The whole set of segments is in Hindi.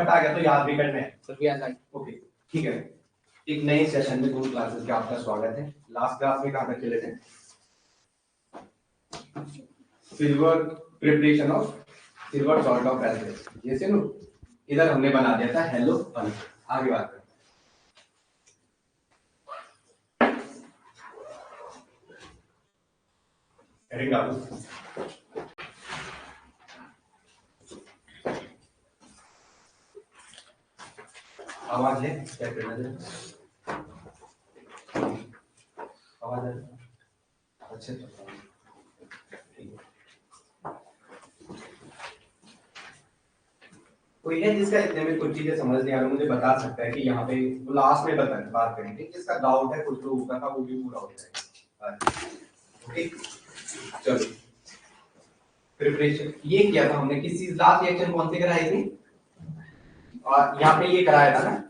आ गया तो याद भी करना है सर भी आ जाए। ओके ठीक है। एक नए सेशन में गुरु क्लासेस का आपका स्वागत है। लास्ट क्लास में कहां तक चले थे? Silver preparation of silver salt of alkali, जैसे नो इधर हमने बना दिया था हेलो फन। आगे बात करें। हेडिंग डालो। आवाज है क्या करना है? आवाज है अच्छा ठीक है। कोई है जिसका इतने में कुछ चीजें समझ नहीं आ रही मुझे बता सकता है कि यहाँ पे लास्ट में बात करेंगे, जिसका डाउट है कुछ लोगों का था वो भी पूरा हो जाएगा। ओके चलो प्रिपरेशन ये किया था हमने, किसी लास्ट रिएक्शन कौन से कराई थी और यहाँ पे ये कराया था ना।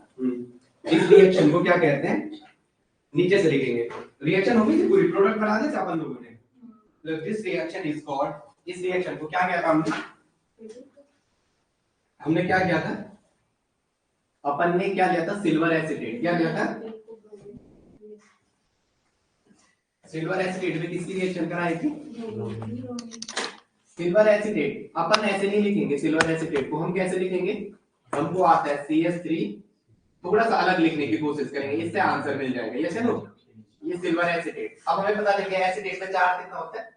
इस रिएक्शन को क्या कहते हैं? नीचे से लिखेंगे। रिएक्शन होगी थी पूरी, प्रोडक्ट बना देते अपन लोगों ने। दिस रिएक्शन इज कॉल्ड, इस रिएक्शन को क्या किया था हमने क्या किया था? अपन ने क्या लिया था? Silver acetate. क्या लिया था? सिल्वर एसिटेट में किसकी रिएक्शन कराई थी? Silver acetate. अपन ऐसे नहीं लिखेंगे सिल्वर एसिटेट को, हम कैसे लिखेंगे? हमको आता है CH3, थोड़ा सा अलग लिखने की कोशिश करेंगे, इससे आंसर मिल जाएगा। ये चलो ये सिल्वर एसिटेट। अब हमें पता लग गया एसिटेट में चार्ज कितना होता है।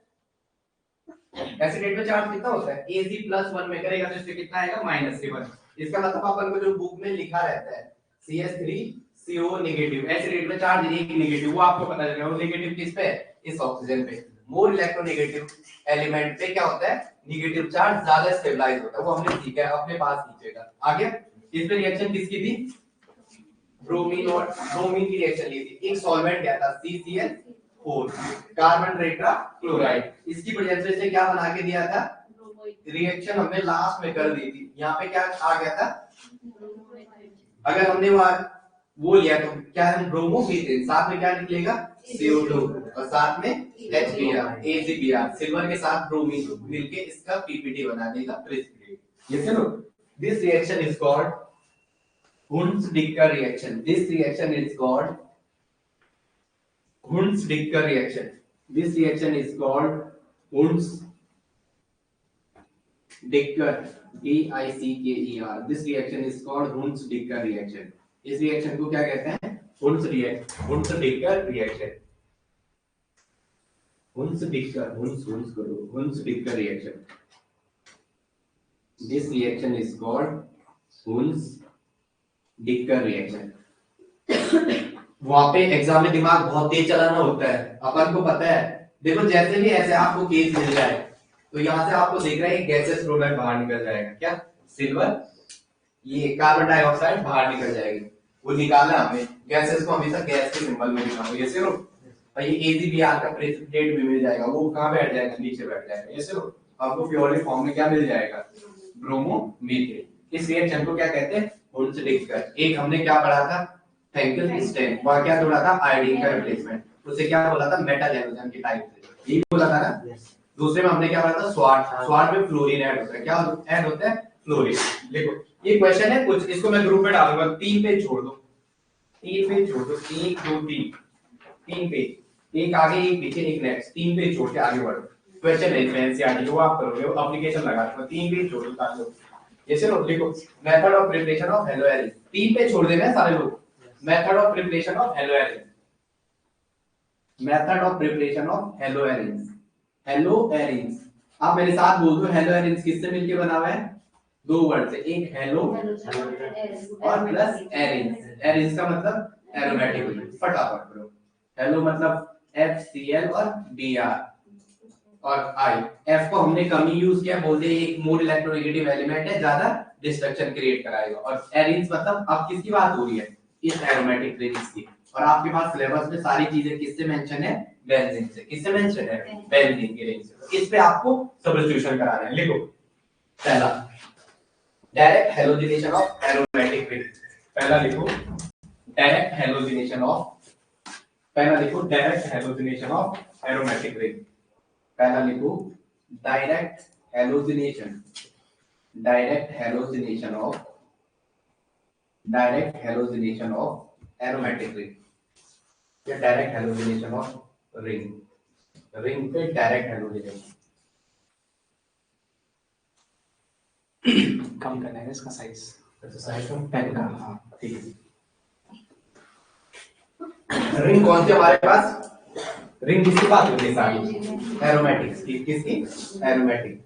एसिटेट में चार्ज कितना होता है? Ag+1 में करेगा तो इससे कितना आएगा? -1। इसका मतलब अपन को जो बुक में लिखा रहता है CH3CO नेगेटिव, एसिडेट में चार्ज एक नेगेटिव, वो आपको पता चलेगा। वो नेगेटिव किस पे? इस ऑक्सीजन पे। मोर इलेक्ट्रोनेगेटिव एलिमेंट पे क्या होता है? नेगेटिव चार्ज ज्यादा स्टेबलाइज होता है। वो हमने सीखा है, अपने पास कीजिएगा। आगे इस पे रिएक्शन किसकी थी? ब्रोमीन और ब्रोमीन की रिएक्शन ली थी। एक सॉल्वेंट क्या था? CCl4 carbon tetra chloride. इसकी वजह से क्या बना के दिया था? रिएक्शन हमने लास्ट में कर दी थी। यहाँ पे क्या आ गया था? अगर हमने वो लिया तो क्या है? ब्रोमोमीथेन। साथ में क्या निकलेगा? CO2 और साथ में HBr AgBr। सिल्वर के साथ ब्रोमीन मिलके इसका PPT बना देगा, प्रेसिपिटेट। ये सुनो, this reaction is called Hunds-Dicker reaction. This reaction is called Hunds-Dicker reaction. This reaction is called Hunds-Dicker, D-I-C-K-E-R. This reaction is called Hunds-Dicker reaction. इस रिएक्शन को क्या कहते हैं? Hunds-Dicker reaction. Hunds-Dicker reaction. This reaction is called Hunds-Dicker reaction. वहां पे एग्जाम में दिमाग बहुत तेज चलाना होता है, अपन को पता है। देखो जैसे भी ऐसे आपको केस मिल जाए तो यहाँ से आपको देख रहा है गैसेस प्रोडक्ट बाहर निकल जाएगा। क्या? सिल्वर, ये कार्बन डाइऑक्साइड बाहर निकल जाएगी। वो निकालना हमें, गैसेस को हमेशा गैस के सिंबल में लिखना हो। ये सिर्फ और ये AgBr का प्रेसिपिटेट भी मिल जाएगा। वो कहाँ बैठ जाएगा? नीचे बैठ जाएगा। ये सिर्फ आपको प्योरली फॉर्म में क्या मिल जाएगा? ब्रोमोमीथेन। इस रिएक्शन को क्या कहते हैं? हुंड्स-डिकर। एक हमने क्या पढ़ा था? फेंकेलस्टेन। वहां क्या जोड़ा था? आयोडीन का रिप्लेसमेंट। उसे क्या बोला था? मेटल हैलोजन के टाइप से, यही बोला था ना। दूसरे में हमने क्या पढ़ा था? स्वाट। स्वाट में फ्लोरीन ऐड होता है। क्या ऐड होता है? फ्लोरीन। देखो ये क्वेश्चन है कुछ, इसको मैं ग्रुप में डालूंगा। 3 पेज छोड़ दो, 3 पेज छोड़ दो, 1 2 3 पेज, एक आगे एक पीछे एक नेक्स्ट, 3 पेज छोड़ के आगे बढ़ो। क्वेश्चन है इसमें एनसीईआरटी जो आप करोगे वो एप्लीकेशन लगा दूंगा। 3 पेज छोड़ दो सारे लोग। ये चलो लिखो method of preparation of hello Erin. 3 page छोड़ देना है सारे लोग। Method of preparation of hello Erin. Method of preparation of hello Erin. Hello Erin आप मेरे साथ बोल दो। हेलो एरिन किससे मिलके बना हुआ है? 2 वर्ड से, एक हेलो और प्लस एरिन। एरिन का मतलब एरोमेटिक। फटाफट करो। हेलो मतलब FCl और Br और I। F को हमने कम ही यूज किया, बोलते हैं एक मोर इलेक्ट्रोनेगेटिव एलिमेंट है, ज्यादा डिस्ट्रक्शन क्रिएट कराएगा। और एरिन्स मतलब अब किसकी बात हो रही है? इस एरोमेटिक रिंग्स की। और आपके पास सिलेबस में सारी चीजें किससे मेंशन है? बेंजीन से। किससे मेंशन है? बेंजीन की रिंग से। इस पे आपको सब्स्टिट्यूशन कराना है। लिखो पहला direct halogenation of aromatic ring. पहला लिखो डायरेक्ट हैलोजिनेशन ऑफ, पहला लिखो direct halogenation of aromatic ring. पहला लिखो direct halogenation, direct halogenation of direct halogenation of aromatic ring या डायरेक्ट हेलोजिनेशन ऑफ रिंग पे डायरेक्ट हेलोजिनेशन कम करना है इसका साइज। अच्छा साइज कम पेन का। हाँ ठीक है। रिंग कौन सी हमारे पास, रिंग किसकी बात होती है सारी, एरोमेटिक्स की, किसकी, एरोमेटिक।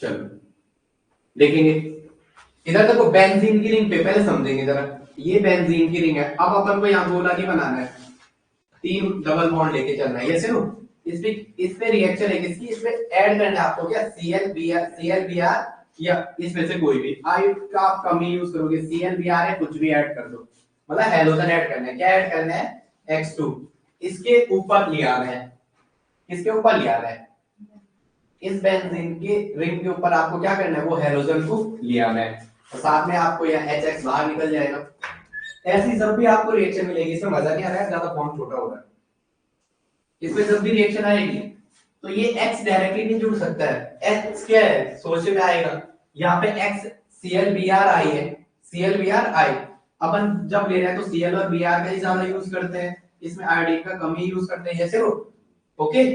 चलो देखेंगे इधर देखो बेंजीन की रिंग पे पहले समझेंगे जरा। ये बेंजीन की रिंग है, अब अपन को यहाँ गोला नहीं बनाना है, 3 डबल बॉन्ड लेके चलना है, ये सुनो। इस पे रिएक्शन है किसकी, इसमें ऐड करना है आपको क्या, ClBr या इसमें से कोई भी आई का आप कम ही यूज करोगे, ClBr है कुछ भी ऐड कर दो, मतलब हेलोजन ऐड करना है। क्या ऐड करना है, X2 इसके ऊपर ले आना है, किसके ऊपर ले आना है, इस बेंजीन के रिंग के ऊपर आपको क्या करना है, वो हेलोजन को ले आना है, और साथ में आपको यह HX बाहर निकल जाएगा। ऐसी जब भी आपको रिएक्शन मिलेगी, इसमें मजा नहीं आ रहा है, ज्यादा फॉर्म छोटा हो रहा है, इसमें जब भी रिएक्शन आएगी तो ये X डायरेक्टली नहीं जुड़ सकता है, X क्या है सोच में आएगा, यहाँ पे X ClBr आई है, ClBr आई, अपन जब ले रहे हैं तो Cl और Br का ही ज्यादा यूज करते हैं, इसमें आयोडीन का कम ही यूज करते हैं, जैसे वो ओके।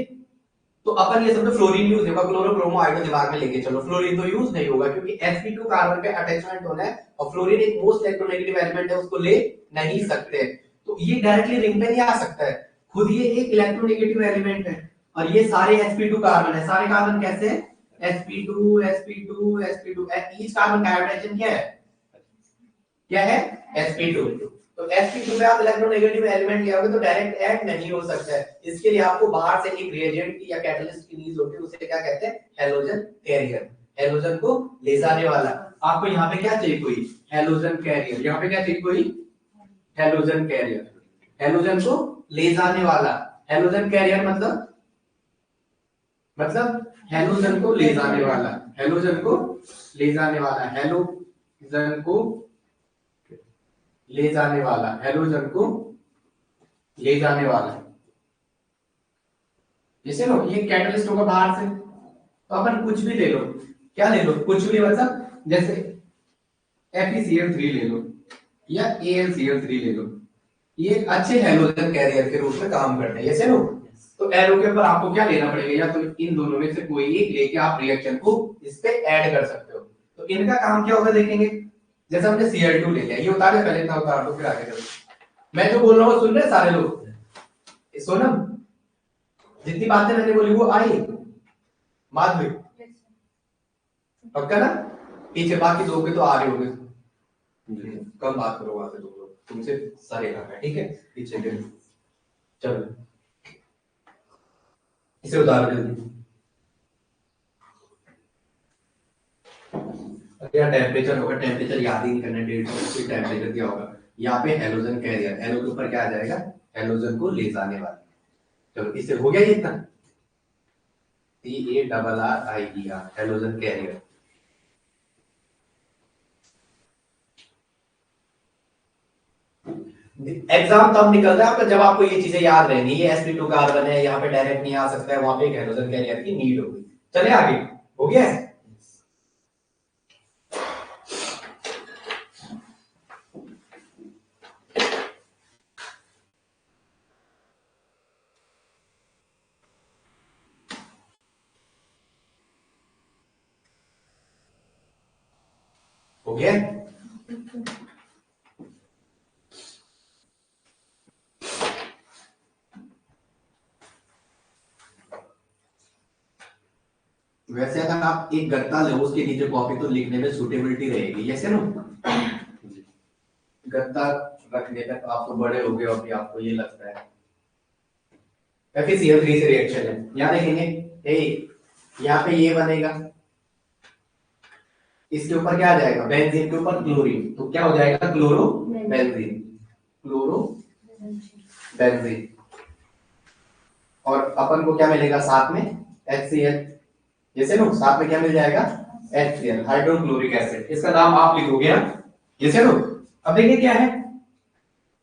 तो अपन ये समझो फ्लोरीन यूज होगा, क्लोरोब्रोमो आयोडो दिमाग में लेके चलो, फ्लोरीन तो यूज नहीं होगा क्योंकि sp2 कार्बन पे अटैचमेंट होना है और फ्लोरीन एक मोस्ट इलेक्ट्रोनेगेटिव एलिमेंट है, उसको ले नहीं सकते, तो ये डायरेक्टली रिंग पे नहीं आ सकता है, खुद ये एक इलेक्ट्रोनेगेटिव एलिमेंट है, और ये सारे sp2 कार्बन है, सारे कार्बन कैसे हैं, sp2 sp2 sp2, each carbon का हाइड्रोजन क्या है sp2, तो sp2 पे आप इलेक्ट्रोनेगेटिव एलिमेंट ले आओगे तो डायरेक्ट ऐड नहीं हो सकता है, इसके लिए आपको बाहर से एक रिएजेंट की या कैटलिस्ट की नीड होती है, उसे क्या कहते हैं, हैलोजन कैरियर, हैलोजन को ले जाने वाला। आपको यहाँ पे क्या चाहिए, कोई हैलोजन कैरियर, यहाँ पे क्या चाहिए, कोई हैलोजन कैरियर, हैलोजन को ले जाने वाला, हैलोजन कैरियर मतलब हैलोजन को ले जाने वाला, हैलोजन को ले जाने वाला, हैलोजन को ले जाने वाला, हैलोजन को ले जाने वाला, जैसे लो ये कैटलिस्ट होगा बाहर से, तो अपन कुछ भी ले लो, क्या ले लो, कुछ भी मतलब जैसे FeCl3 ले लो या AlCl3 ले लो, ये अच्छे हैलोजन कैरियर के रूप में काम करते हैं, जैसे लो। तो एरो के ऊपर आपको क्या लेना पड़ेगा, या तो इन दोनों में से कोई एक लेके आप रिएक्शन को इस पे ऐड कर सकते हो, तो इनका काम क्या होगा देखेंगे। जैसे हमने Cl2 ले लिया, ये उतार दे पहले, इतना उतार दो फिर आगे चलो। मैं जो बोल रहा हूँ सुन रहे सारे लोग, सोनम जितनी बातें मैंने बोली वो आई, माधवी पक्का ना, पीछे बाकी दो के तो आ रहे होंगे, कम बात करो वहां से, दो लोग तुमसे सारे रखा है, ठीक है, पीछे के चलो इसे उतारो जल्दी। क्या टेम्परेचर होगा, टेम्परेचर याद ही नहीं करना, 150 टेम्परेचर क्या होगा, यहाँ पे हेलोजन कैरियर, एलो के ऊपर क्या आ जाएगा, हेलोजन को ले जाने वाला। चलो इससे हो गया ये इतना, CARRIER हेलोजन कैरियर। एग्जाम तब निकलता है आपका जब आपको ये चीजें याद रहनी, ये sp2 कार्बन है, यहाँ पे डायरेक्ट नहीं आ सकता है, वहां पे एक हेलोजन कैरियर की नीड होगी। चले आगे, हो गया है। हो गया, वैसे अगर आप एक गत्ता ले उसके नीचे कॉपी तो लिखने में सुटेबिलिटी रहेगी, जैसे ना गत्ता रखने तक आप तो बड़े हो गए और भी आपको ये लगता है। FeCl3 से रिएक्शन है, यहाँ देखेंगे यहाँ पे ये बनेगा, इसके ऊपर क्या आ जाएगा, बेंजीन के ऊपर क्लोरीन, तो क्या हो जाएगा, क्लोरो बेंजीन, क्लोरो बेंजीन, और अपन को क्या मिलेगा साथ में HCl, जैसे नो साथ में क्या मिल जाएगा HCl हाइड्रोक्लोरिक एसिड, इसका नाम आप लिखोगे ना, जैसे नो। अब देखिए क्या है,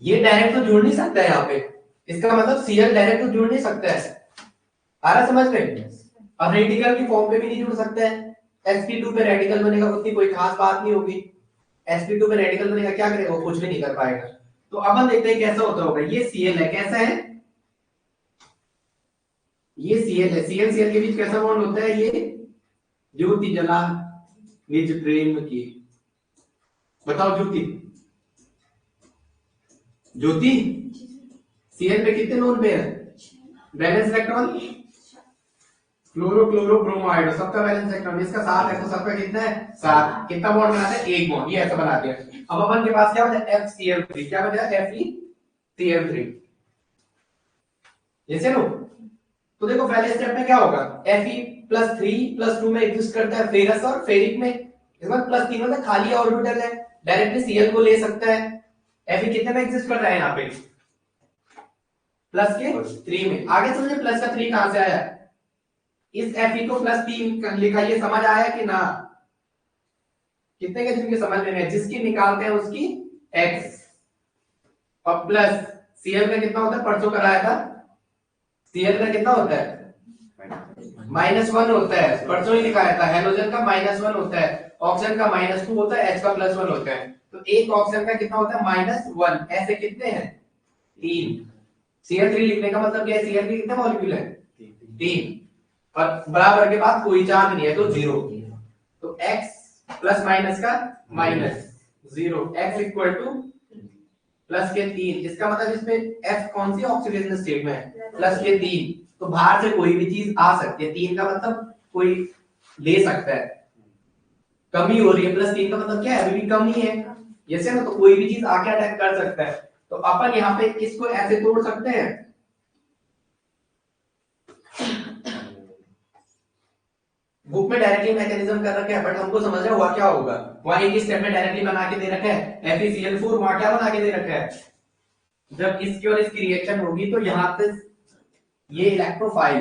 ये डायरेक्ट तो जुड़ नहीं सकता है यहाँ पे, इसका मतलब Cl डायरेक्ट तो जुड़ नहीं सकता है, आ रहा समझ में, और रेडिकल की फॉर्म पे भी नहीं जुड़ सकता है, sp2 पे रेडिकल बनेगा, उतनी कोई खास बात नहीं होगी। sp2 पे रेडिकल बनेगा, क्या करेगा वो, कुछ भी नहीं कर पाएगा। तो अब हम देखते हैं कैसा होता होगा। ये Cl है, कैसा है, ये Cl है, Cl Cl के बीच कैसा बॉन्ड होता है, ये ज्योति जला निज प्रेम की, बताओ ज्योति, ज्योति Cl पे कितने known pair, balance electron, chloro chloro bromide, सबका बैलेंस इलेक्ट्रॉन, इसका 7 है तो सबका कितना है 7, कितना बॉन्ड बनाते हैं, एक बॉन्ड, ये ऐसा बनाते हैं। अब अपन के पास क्या बचा, FCl3, क्या बचा, FeCl3, जैसे नो। तो देखो पहले स्टेप में क्या होगा, Fe+3+2 में एग्जिस्ट करता है फेरस और फेरिक में, इस बार +3 मतलब खाली ऑर्बिटल है, डायरेक्टली Cl को ले सकता है। Fe कितने में एग्जिस्ट कर रहा है यहाँ पे, +3 में। आगे समझे प्लस का 3 कहां से आया, इस Fe को +3 लिखा, ये समझ आया कि ना, कितने के जिनके समझ में है, जिसकी निकालते हैं उसकी x, और प्लस Cl का कितना होता है, परसों कराया था, Cl का कितना होता है -1 होता है, परसों ही दिखाया था, हेलोजन का -1 होता है, ऑक्सीजन का -2 होता है, H का +1 होता है। तो एक ऑक्सीजन का कितना होता है -1, ऐसे कितने हैं 3। Cl3 लिखने का मतलब क्या है, Cl के कितने मॉलिक्यूल है 3, और बराबर के बाद कोई चार्ज नहीं है तो 0, तो x प्लस माइनस का -0, x इक्वल टू प्लस के 3, इसका मतलब इसमें F कौन सी ऑक्सीडेशन स्टेट में है, प्लस के 3, तो बाहर से कोई भी चीज आ सकती है, 3 का मतलब कोई ले सकता है, कमी हो रही है, +3 का मतलब क्या है, अभी भी कमी है, जैसे ना, तो कोई भी चीज आके अटैक कर सकता है। तो अपन यहाँ पे इसको ऐसे तोड़ सकते हैं, बुक में डायरेक्टली मैकेनिज्म कर रखा है, बट हमको समझना हुआ क्या होगा, वहां एक स्टेप में डायरेक्टली बना के दे रखा है FeCl4, वहां क्या बना के दे रखा है, जब इसकी और इसकी रिएक्शन होगी तो यहाँ पे ये इलेक्ट्रोफाइल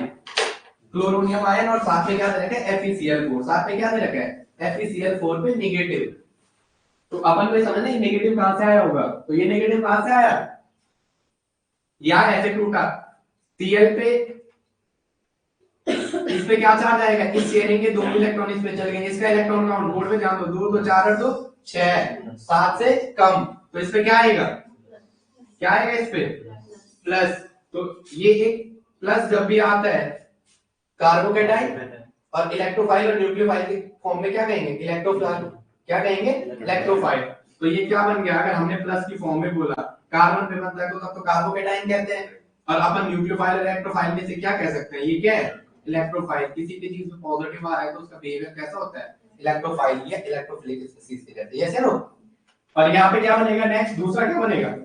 क्लोरोनियम आयन, और साथ में क्या दे रखा है FeCl4, साथ में क्या दे रखा है FeCl4 पे नेगेटिव। तो अपन को समझना ये नेगेटिव कहां से आया होगा, तो ये नेगेटिव कहां से आया, यहाँ ऐसे टूटा, Cl पे इस पे क्या चार्ज आएगा, इस शेयरिंग के 2 इलेक्ट्रॉन इस पे चल गए, इसका इलेक्ट्रॉन काउंट बोर्ड में जान दो, 2 तो 4 और 2 6, 7 से कम, तो इस पे क्या आएगा, क्या आएगा इस पे प्लस। तो ये एक प्लस जब भी आता है कार्बोकेटाइन और इलेक्ट्रोफाइल और न्यूक्लियोफाइल के फॉर्म में क्या कहेंगे, इलेक्ट्रोफाइल, क्या कहेंगे इलेक्ट्रोफाइल। तो ये क्या बन गया, अगर हमने प्लस की फॉर्म में बोला कार्बन पे बनता है तो तब तो कार्बोकेटाइन कहते हैं, और अपन न्यूक्लियोफाइल और इलेक्ट्रोफाइल में से क्या कह सकते हैं, ये क्या है इलेक्ट्रोफाइल। किसी भी चीज में पॉजिटिव आ रहा है तो उसका बिहेवियर कैसा होता है इलेक्ट्रोफाइल या इलेक्ट्रोफिलिक स्पीसीज के कहते हैं, यस नो। और यहाँ पे क्या बनेगा नेक्स्ट, दूसरा क्या बनेगा,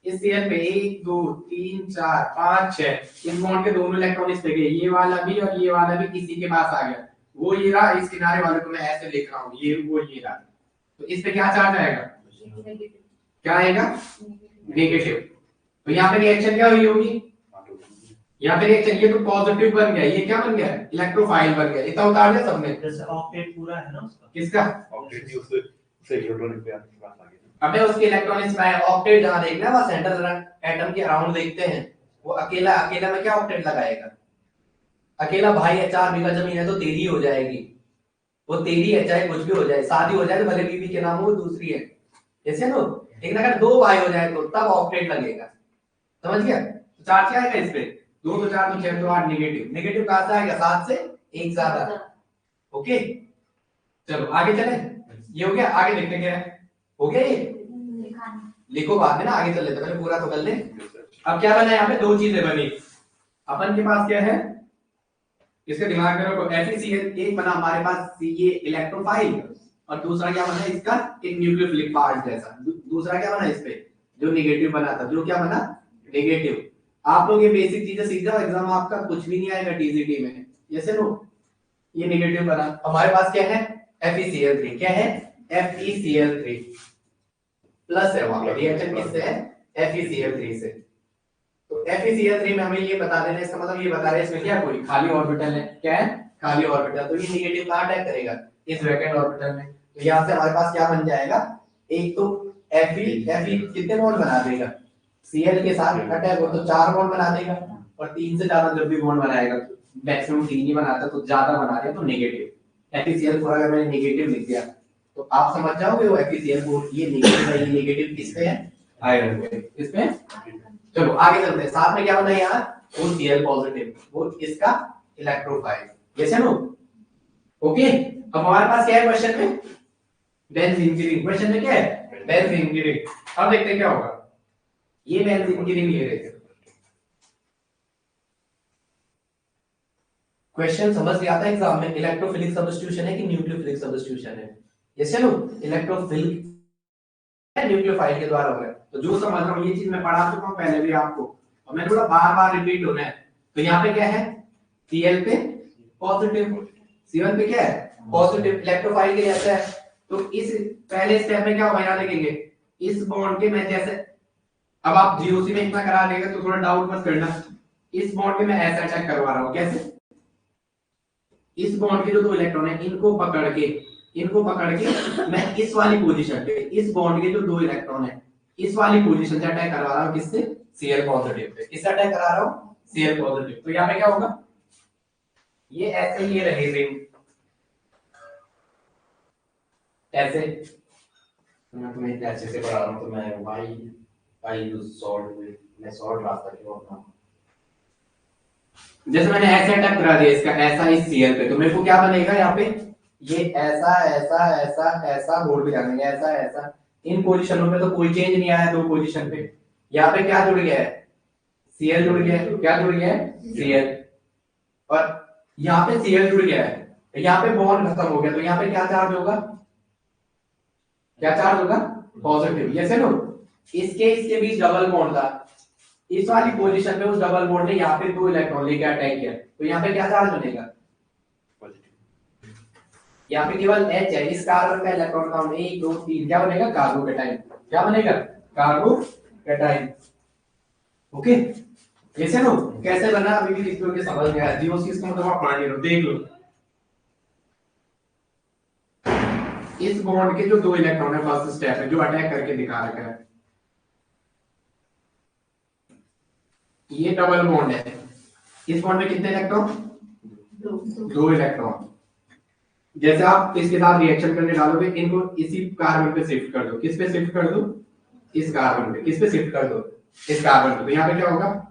इस Cl पे 1 2 3 4 5 6, इस बॉन्ड के दोनों इलेक्ट्रॉन इस पे गए, ये वाला भी और ये वाला भी किसी के पास आ गया, वो ये रहा, इस किनारे वाले को मैं ऐसे लिख रहा हूँ, ये वो ये रहा, तो इस पे क्या चार्ज आएगा, क्या आएगा नेगेटिव। तो यहाँ पे रिएक्शन क्या हुई होगी, यहाँ पे रिएक्शन, ये तो पॉजिटिव बन गया, ये क्या बन गया इलेक्ट्रोफाइल बन गया, इतना उतार दिया सबने, जैसे ऑक्टेट पूरा है ना उसका, किसका ऑक्टेट उससे इलेक्ट्रॉनिक पे आके पास आ गया। अबे उसके इलेक्ट्रॉनिक्स में ऑक्टेट जहां देखना है वहां सेंट्रल एटम के अराउंड देखते हैं, वो अकेला अकेला में क्या ऑक्टेट लगाएगा, अकेला भाई है, 4 बीघा जमीन है तो तेरी हो जाएगी, वो तेरी है चाहे कुछ भी हो जाए, शादी हो जाए तो भले बीवी के नाम हो दूसरी है, जैसे नो। लेकिन अगर 2 भाई हो जाए तो तब ऑक्टेट लगेगा, समझ गया। तो चार्ज क्या आएगा इस पे, 2 तो 4 तो 6 तो 8, नेगेटिव, नेगेटिव कहां से आएगा 7 से 1 ज्यादा, ओके। चलो आगे चले, ये हो गया, आगे देखते क्या है, हो गया ये लिखो बाद में ना, आगे चल लेते, पहले पूरा तो कर ले। अब क्या बना, यहाँ पे 2 चीजें बनी, अपन के पास क्या है, इसके दिमाग में रखो, FeCl एक बना हमारे पास ये इलेक्ट्रोफाइल, और दूसरा क्या बना इसका एक न्यूक्लियोफिलिक पार्ट जैसा, दूसरा क्या बना इस पे जो नेगेटिव बना था, जो क्या बना नेगेटिव। आप लोग ये बेसिक चीजें सीख जाओ, एग्जाम आपका कुछ भी नहीं आएगा टीजीटी में, जैसे नो ये नेगेटिव बना, हमारे पास क्या है FeCl3, क्या है FeCl3 प्लस है, वहां पे रिएक्शन किससे है FeCl3 से। तो FeCl3 में हमें ये बता देना, इसका मतलब ये बता रहे हैं इसमें क्या कोई खाली ऑर्बिटल है, क्या है खाली ऑर्बिटल, तो ये नेगेटिव कहां अटैक करेगा इस वैकेंट ऑर्बिटल में, तो यहां से हमारे पास क्या बन जाएगा, एक तो Fe कितने बॉन्ड बना देगा, Cl के साथ अटैक हो तो 4 बॉन्ड बना देगा, और 3 से ज्यादा जब भी बॉन्ड बनाएगा, मैक्सिमम 3 ही बनाता तो ज्यादा बना दिया तो नेगेटिव, FeCl4 अगर मैंने नेगेटिव लिख दिया तो आप समझ जाओगे वो FeCl4 ये नेगेटिव है, ये नेगेटिव किस पे है, आयरन पे, किस पे। चलो आगे चलते हैं, साथ में क्या बना यार, वो Cl पॉजिटिव, वो इसका इलेक्ट्रोफाइल, यस या नो। ओके, अब हमारे पास क्या है क्वेश्चन में, बेंजीन की रिंग, क्वेश्चन में क्या है, बेंजीन की रिंग। अब देखते हैं क्या होगा, ये बेंजीन की रिंग ले रहे थे, क्वेश्चन समझ में आता है एग्जाम में, इलेक्ट्रोफिलिक सब्स्टिट्यूशन है कि न्यूक्लियोफिलिक सब्स्टिट्यूशन है, यस या नो। इलेक्ट्रोफिलिक न्यूक्लियोफाइल के द्वारा हो रहा है, तो जो समझ रहा हूं ये चीज मैं पढ़ा चुका हूं पहले भी आपको, और मैं थोड़ा बार-बार रिपीट होना है। तो यहाँ पे क्या है, Cl पे पॉजिटिव, C1 पे क्या है, पॉजिटिव, इलेक्ट्रोफाइल के जैसा है। तो इस पहले स्टेप में क्या होगा यहाँ देखेंगे, इस बॉन्ड के मैं जैसे, अब आप जीओसी में इतना करा देगा तो थोड़ा डाउट मत करना, इस बॉन्ड के मैं ऐसा अटैक करवा रहा हूँ, कैसे, इस बॉन्ड के जो दो इलेक्ट्रॉन है इनको पकड़ के मैं इस वाली पोजीशन पे, इस बॉन्ड के जो दो इलेक्ट्रॉन है इस वाली पोजीशन से अटैक करवा रहा हूँ, किससे, Cl पॉजिटिव पे, किससे अटैक करा रहा हूँ, Cl पॉजिटिव। तो यहाँ पे क्या होगा, ये ऐसे ही रहे रिंग, ऐसे, मैं तुम्हें ऐसे से पढ़ा रहा हूँ तो मैं वाई यूज सॉल्ट में, मैं सॉल्ट रास्ता क्यों अपना, जैसे मैंने ऐसे अटैक करा दिया इसका ऐसा इस Cl पे, तो मेरे को क्या बनेगा यहाँ पे, ये ऐसा ऐसा ऐसा ऐसा बोर्ड भी जानेंगे, ऐसा ऐसा, इन पोजीशनों पे तो कोई चेंज नहीं आया, दो पोजीशन पे, यहाँ पे क्या जुड़ गया है, Cl जुड़ गया है, क्या जुड़ गया है, Cl, और यहाँ पे Cl जुड़ गया है, यहाँ पे बॉन्ड खत्म हो गया, तो यहाँ पे क्या चार्ज होगा, क्या चार्ज होगा, पॉजिटिव, यस नो। इसके बीच डबल बॉन्ड था, इस वाली पोजीशन पे उस डबल बॉन्ड ने यहाँ पे दो इलेक्ट्रॉन लेके अटैक किया, तो यहाँ पे क्या चार्ज बनेगा, यहाँ पे केवल H है, इस कार्बन का इलेक्ट्रॉन काउंट 1 2 3, क्या बनेगा, कार्बोकैटायन, क्या बनेगा, कार्बोकैटायन। ओके, कैसे नो, कैसे बना अभी भी लिख लो कि समझ में आया, जीओसी इसका मतलब आप पढ़ लो, देख लो, इस बॉन्ड के जो दो इलेक्ट्रॉन है फर्स्ट स्टेप है जो अटैक करके दिखा रखा है, ये डबल बॉन्ड है, इस बॉन्ड में कितने इलेक्ट्रॉन, दो इलेक्ट्रॉन, जैसे आप इसके साथ रिएक्शन करने डालोगे इनको इसी कार्बन पे शिफ्ट कर दो, किस पे शिफ्ट कर दो, इस कार्बन पे, किस पे शिफ्ट कर दो, इस कार्बन पे, तो यहाँ पे क्या होगा,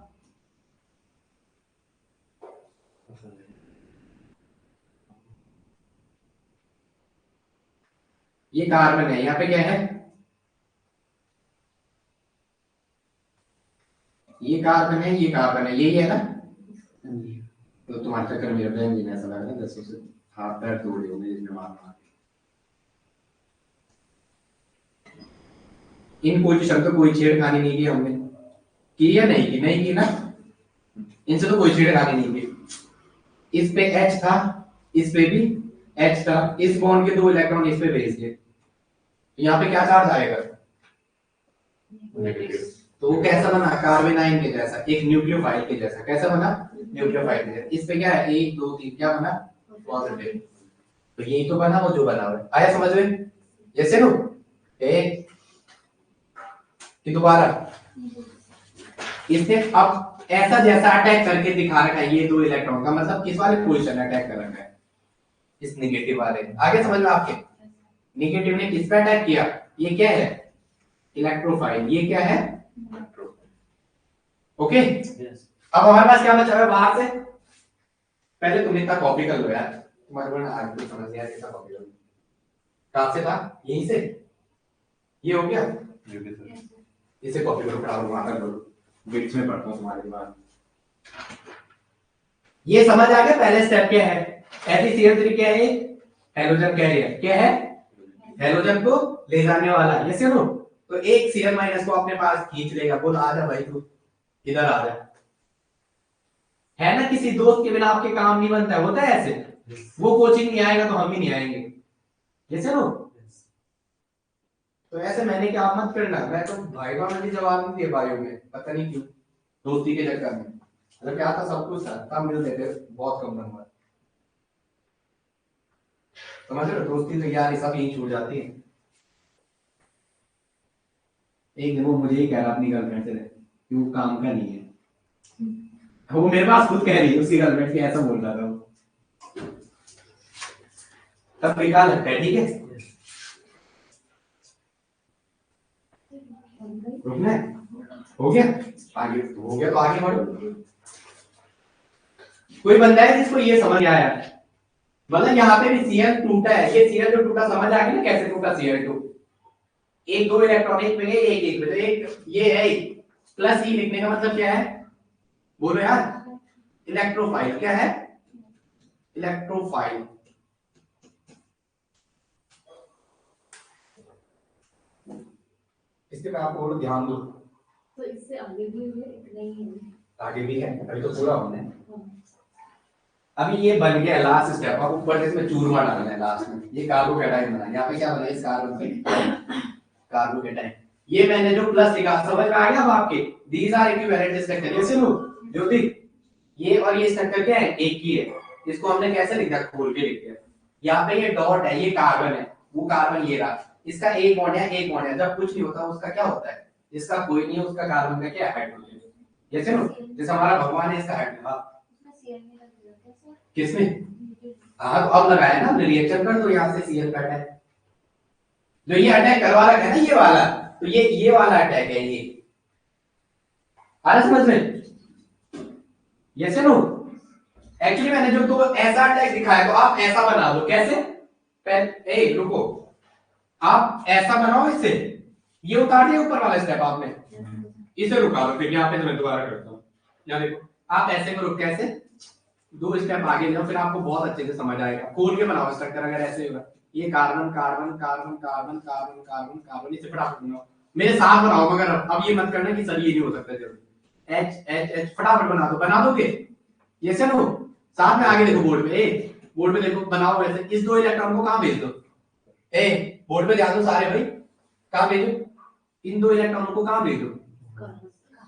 ये कार्बन है, यहाँ पे क्या है, ये कार्बन है, ये कार्बन है, यही है ना, तो तुम्हारे चक्कर में ब्रेन जीना ऐसा लग रहा है, 10 से हाथ पैर तोड़ दिए इसमें मारना, इन पोजीशन पे कोई छेड़खानी नहीं की हमने, की या नहीं की, नहीं की ना, इनसे तो कोई छेड़खानी नहीं की, इस पे H था, इस पे भी H था, इस बॉन्ड के दो इलेक्ट्रॉन इस पे भेज दिए, यहाँ पे क्या चार्ज आएगा, नेगेटिव, तो वो कैसा बना, कार्बेनाइन के जैसा, एक न्यूक्लियोफाइल के जैसा, कैसा बना, न्यूक्लियोफाइल के जैसा, इस पे क्या है 1 2 3, क्या बना, पॉजिटिव, तो यही तो बना वो जो बना हुआ है, आया समझ में, जैसे नो, एक कि दोबारा इसने अब ऐसा जैसा अटैक करके दिखा रखा है, ये दो इलेक्ट्रॉन का मतलब किस वाले पोजीशन अटैक कर रखा है, इस नेगेटिव वाले, आगे समझ में आपके, नेगेटिव ने किस पे अटैक किया, ये क्या है, इलेक्ट्रोफाइल, ये क्या है, ओके। अब हमारे पास क्या बचा है बाहर से, पहले तुम इतना कॉपी कर लो यार, तुम्हारे को आज तो समझ नहीं आया, कैसा कॉपी करो, कहां से था, यहीं से, ये हो गया, इसे कॉपी करो, फटाफट वहां कर लो, बीच में पढ़ता हूं तुम्हारे बाद, ये समझ आ गया पहले स्टेप क्या है, FeCl3 क्या है, हैलोजन कैरियर, क्या है, हैलोजन को ले जाने वाला, यस या नो, तो एक Cl- को अपने पास खींच लेगा, बोल आ जा भाई तू इधर आ जा, है ना, किसी दोस्त के बिना आपके काम नहीं बनता है, होता है ऐसे, वो कोचिंग नहीं आएगा तो हम ही नहीं आएंगे, यस या नो, तो ऐसे मैंने क्या मत करना, मैं तो भाईवा में भी जवाब नहीं दिया बायो में, पता नहीं क्यों, दोस्ती के चक्कर में, मतलब क्या था सब कुछ था, तब मिलते थे बहुत कम नंबर, समझ रहे हो, दोस्ती तो यार सब यही छूट जाती है, एक दिन वो मुझे ही कह रहा अपनी गर्लफ्रेंड से कि वो काम का नहीं है, वो मेरे पास खुद कह रही है उसकी गर्लफ्रेंड की, ऐसा बोल रहा था वो, तब निकाल लगता है, ठीक है। रुकना है, हो गया आगे, हो गया तो आगे बढ़ो। कोई बंदा है जिसको ये समझ आया, मतलब यहाँ पे भी Cl टूटा है, ये Cl जो टूटा समझ आ गया ना कैसे टूटा Cl2, एक दो इलेक्ट्रॉन एक में गए, एक एक में, तो एक ये है प्लस ई लिखने का मतलब क्या है, बोलो यार, इलेक्ट्रोफाइल। क्या है? इलेक्ट्रोफाइल। इसके पे आप और ध्यान दो, तो इससे आगे भी है, इतना ही है। आगे भी है, अभी तो पूरा होना है। अभी ये बन गया लास्ट स्टेप, अब ऊपर से इसमें चूरमा डालना है लास्ट में। ये कार्बोकेटाइन बना, यहाँ पे क्या बना, इस कार्बोकेटाइन। ये मैंने जो प्लस लिखा समझ में आ गया अब आपके, दीज आर इक्विवेलेंट स्ट्रक्चर। ये सुनो ज्योति, ये और ये स्ट्रक्चर क्या है, एक ही है। इसको हमने कैसे लिखा, खोल के लिख दिया। यहाँ पे ये डॉट है, ये कार्बन है, वो कार्बन ये रहा, इसका एक बॉन्ड है, एक बॉन्ड है। जब कुछ नहीं होता उसका क्या होता है, जिसका कोई नहीं है उसका कार्बन का क्या है, हाइड्रोजन। ये सुनो, जैसे हमारा भगवान है, इसका हाइड्रोजन किसने, हाँ तो अब लगाया ना, रिएक्शन कर तो यहाँ से Cl कट है, जो ये अटैक करवा रखा है ना ये वाला, तो ये वाला अटैक है ये, आ रहा समझ में। ये सुनो, एक्चुअली मैंने जो तो ऐसा अटैक दिखाया, तो आप ऐसा बना दो। कैसे, पहले रुको, आप ऐसा बनाओ, इससे ये उतार दिया ऊपर वाला स्टेप आपने, इसे रुका दो, फिर यहाँ पे मैं दोबारा करता हूँ। यहाँ देखो, आप ऐसे करो, कैसे, दो स्टेप आगे जाओ, फिर आपको बहुत अच्छे से समझ आएगा। खोल के बनाओ स्ट्रक्चर, अगर ऐसे होगा, ये carbon carbon carbon carbon carbon carbon carbon, इसे फटाफट बनाओ, मेरे साथ बनाओ, मगर अब ये मत करना कि सर ये नहीं हो सकता, जरूर एच एच एच फटाफट बना दो, बना दोगे। ये से नो, साथ में आगे देखो बोर्ड पे, बोर्ड पे देखो, बनाओ वैसे। इस दो इलेक्ट्रॉन को कहाँ भेज दो, बोर्ड पे ध्यान दो सारे भाई, कहाँ भेजो, इन दो इलेक्ट्रॉनों को कहाँ भेजो,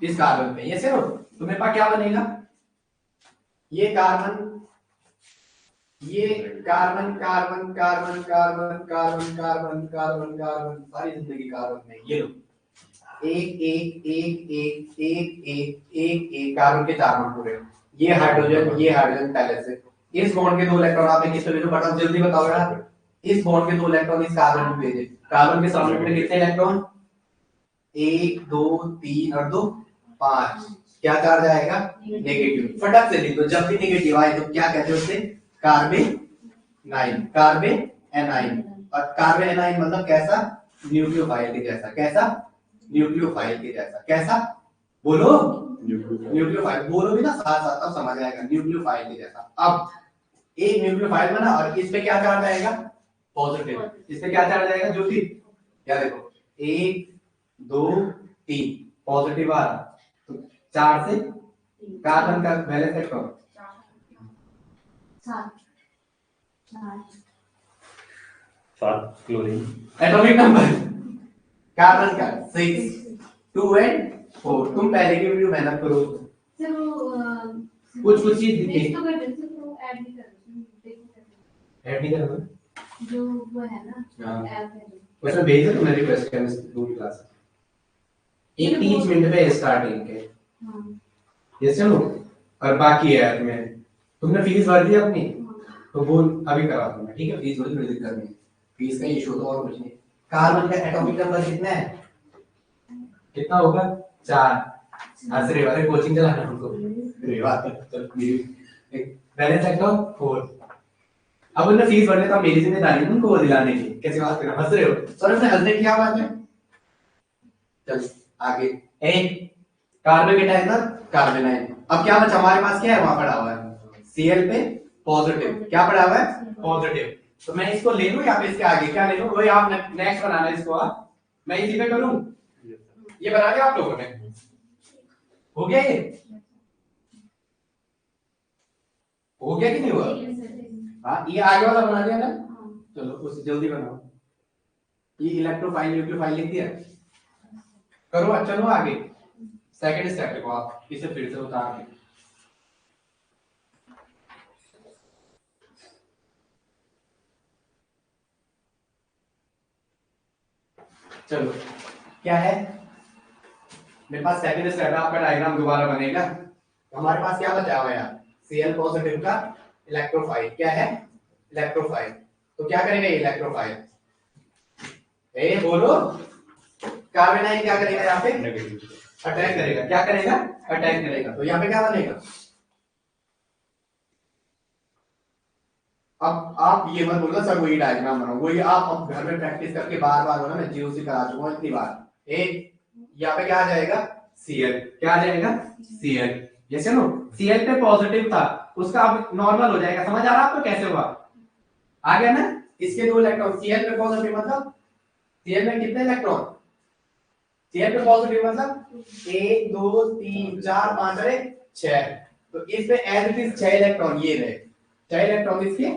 इस कार्बन पे। ये से नो, तो मेरे पास क्या बनेगा, ये कार्बन, ये carbon carbon carbon carbon carbon carbon carbon carbon, सारी जिंदगी कार्बन में। ये लो, एक एक एक एक एक एक एक एक कार्बन के चार बॉन्ड पूरे, ये हाइड्रोजन पहले से। इस बॉन्ड के दो इलेक्ट्रॉन आपने किस पे भेजो, बता जल्दी बताओ यार। इस बॉन्ड के दो इलेक्ट्रॉन इस कार्बन में भेजे, कार्बन के सामने में कितने इलेक्ट्रॉन, 1 2 3 और 2 5। क्या चार्ज आएगा, नेगेटिव। फटक से लिख दो, जब भी नेगेटिव आए तो क्या कहते हैं उसे, कार्बेनाइन, कार्बेनाइन। और कार्बेनाइन मतलब कैसा, न्यूक्लियोफाइल के जैसा। कैसा, न्यूक्लियोफाइल के जैसा। कैसा, बोलो, न्यूक्लियोफाइल। बोलो भी ना साथ साथ, तब समझ आएगा, न्यूक्लियोफाइल के जैसा। अब एक न्यूक्लियोफाइल बना, और इस पे क्या चार्ज आएगा, पॉजिटिव। इस पे क्या चार्ज आएगा ज्योति, क्या देखो, 1 2 3 पॉजिटिव आ रहा, 4 से कार्बन का valence electron 7 chlorine, atomic number carbon का 6 2 एंड 4। तुम पहले की वीडियो मेहनत करो, सर वो कुछ चीज दिखे, तो कर देते तो ऐड नहीं कर, ऐड नहीं करोगे, जो वो है ना हाँ। ऐप है, उसमें भेज दो तुमने रिक्वेस्ट केमिस्ट्री दूसरी क्लास, एक 30 मिनट पे स्टार्टिंग के। हां ये चलो, और बाकी है तुम्हें, तुमने फीस भर दी अपनी, तो बोल अभी करा दूंगा, ठीक है। फीस थोड़ी विजिट करनी है, फीस का इशू तो और कुछ नहीं। कार्बन का एटॉमिक नंबर कितना है, कितना होगा, 4। आसरे वाले कोचिंग चलाना हमको, अरे बात चल एक बैलेंस इलेक्ट्रॉन 4। अब उन्हें फीस भरने तो मेरी जिम्मेदारी है उनको वो दिलाने की। कैसे बात कर रहे हो, हंस रहे हो सर, उसने हंसने की क्या बात है। चल आगे, एक कार्बन के टाइम ना कार्बेनाइन। अब क्या बचा हमारे पास, क्या है वहां पड़ा हुआ है, Cl पे पॉजिटिव, क्या पड़ा हुआ है, पॉजिटिव। तो मैं इसको ले लूं, या पे इसके आगे क्या ले लूं, वही आप नेक्स्ट बनाना है इसको। मैं इसी पे करूं, ये बना दिया आप लोगों ने, हो गया ये, हो गया कि नहीं हुआ, हाँ ये आगे वाला बना दिया ना। चलो उसे जल्दी बनाओ, ये इलेक्ट्रोफाइल न्यूक्लियोफाइल लिख दिया, करो। चलो आगे सेकंड स्टेप देखो, आप इसे फिर से उतार के, चलो क्या है मेरे पास, सेकंड स्टेप है, आपका डायग्राम दोबारा बनेगा। हमारे पास क्या बचा हुआ है यार, Cl पॉजिटिव का इलेक्ट्रोफाइल, क्या है, इलेक्ट्रोफाइल। तो क्या करेगा इलेक्ट्रोफाइल, ए बोलो, कार्बन आयन क्या करेगा यहाँ पे, नेगेटिव। अटैक करेगा, क्या करेगा, अटैक करेगा। तो यहाँ पे क्या बनेगा, अब आप ये मत बोलना सर वही डायग्राम बनाओ, वही आप अब घर में प्रैक्टिस करके बार बार होना, मैं जीओसी करा चुका हूँ इतनी बार। एक यहाँ पे क्या आ जाएगा Cl, क्या आ जाएगा Cl, ये सुनो Cl पे पॉजिटिव था, उसका अब नॉर्मल हो जाएगा, समझ आ रहा आपको कैसे हुआ, आ गया ना। इसके दो इलेक्ट्रॉन, Cl पे पॉजिटिव मतलब Cl में कितने इलेक्ट्रॉन, Cl पे पॉजिटिव मतलब 1 2 3 4 5 अरे 6, तो इस पे एज इट इज 6 इलेक्ट्रॉन ये रहे, 6 इलेक्ट्रॉन इसके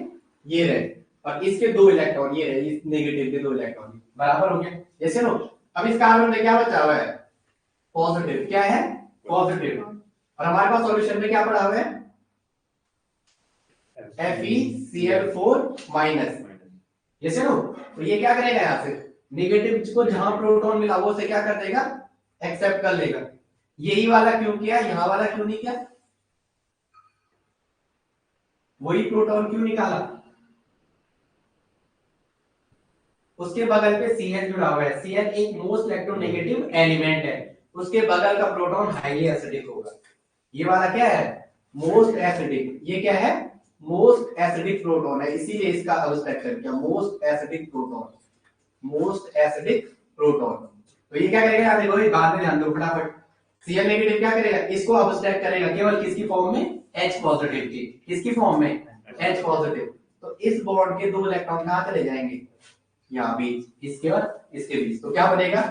ये रहे, और इसके 2 इलेक्ट्रॉन ये रहे, इस नेगेटिव के 2 इलेक्ट्रॉन, बराबर हो गया। जैसे नो अब इस कार्बन में क्या बचा हुआ है, पॉजिटिव, क्या है पॉजिटिव, और हमारे पास सॉल्यूशन में क्या पड़ा हुआ है FeCl4 माइनस, जैसे नो तो ये क्या करेगा यहाँ से नेगेटिव को जहां प्रोटॉन मिला वो से क्या कर देगा, एक्सेप्ट कर लेगा। यही वाला क्यों किया, यहां वाला क्यों नहीं किया, वही प्रोटॉन क्यों निकाला, उसके बगल पे Cl जुड़ा हुआ है, Cl एक मोस्ट इलेक्ट्रोनेगेटिव एलिमेंट है, उसके बगल का प्रोटॉन हाईली एसिडिक होगा, ये वाला क्या है मोस्ट एसिडिक, ये क्या है मोस्ट एसिडिक प्रोटॉन है, इसीलिए इसका अब्स्ट्रैक्शन किया most acidic proton, most acidic proton. तो ये क्या करेगा आप देखो, बाद में ध्यान दो फटाफट, Cl नेगेटिव क्या करेगा, इसको अब्स्ट्रैक्ट करेगा केवल किसकी फॉर्म में, H पॉजिटिव की, किसकी फॉर्म में H पॉजिटिव, तो इस बॉन्ड के 2 इलेक्ट्रॉन कहां चले जाएंगे, यहाँ बीच, इसके और इसके बीच, तो क्या बनेगा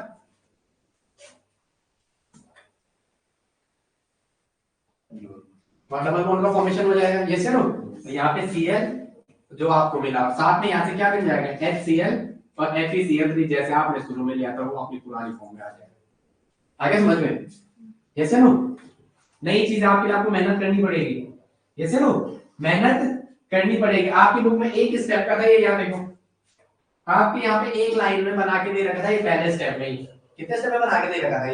डबल बॉन्ड का फॉर्मेशन हो जाएगा, ये नो तो यहाँ पे Cl जो आपको मिला, साथ में यहाँ से क्या बन जाएगा HCl और FeCl3, जैसे आपने शुरू में लिया था वो अपनी पुरानी फॉर्म में आ जाएगा। आगे समझ में, जैसे नो नई चीज आपके लिए आपको मेहनत करनी पड़ेगी, जैसे नो मेहनत करनी पड़ेगी। आपकी बुक में एक स्टेप का था, ये यहाँ देखो आपके यहाँ पे एक लाइन में बना के दे रखा था, ये पहले स्टेप में ही, कितने स्टेप में बना के दे रखा था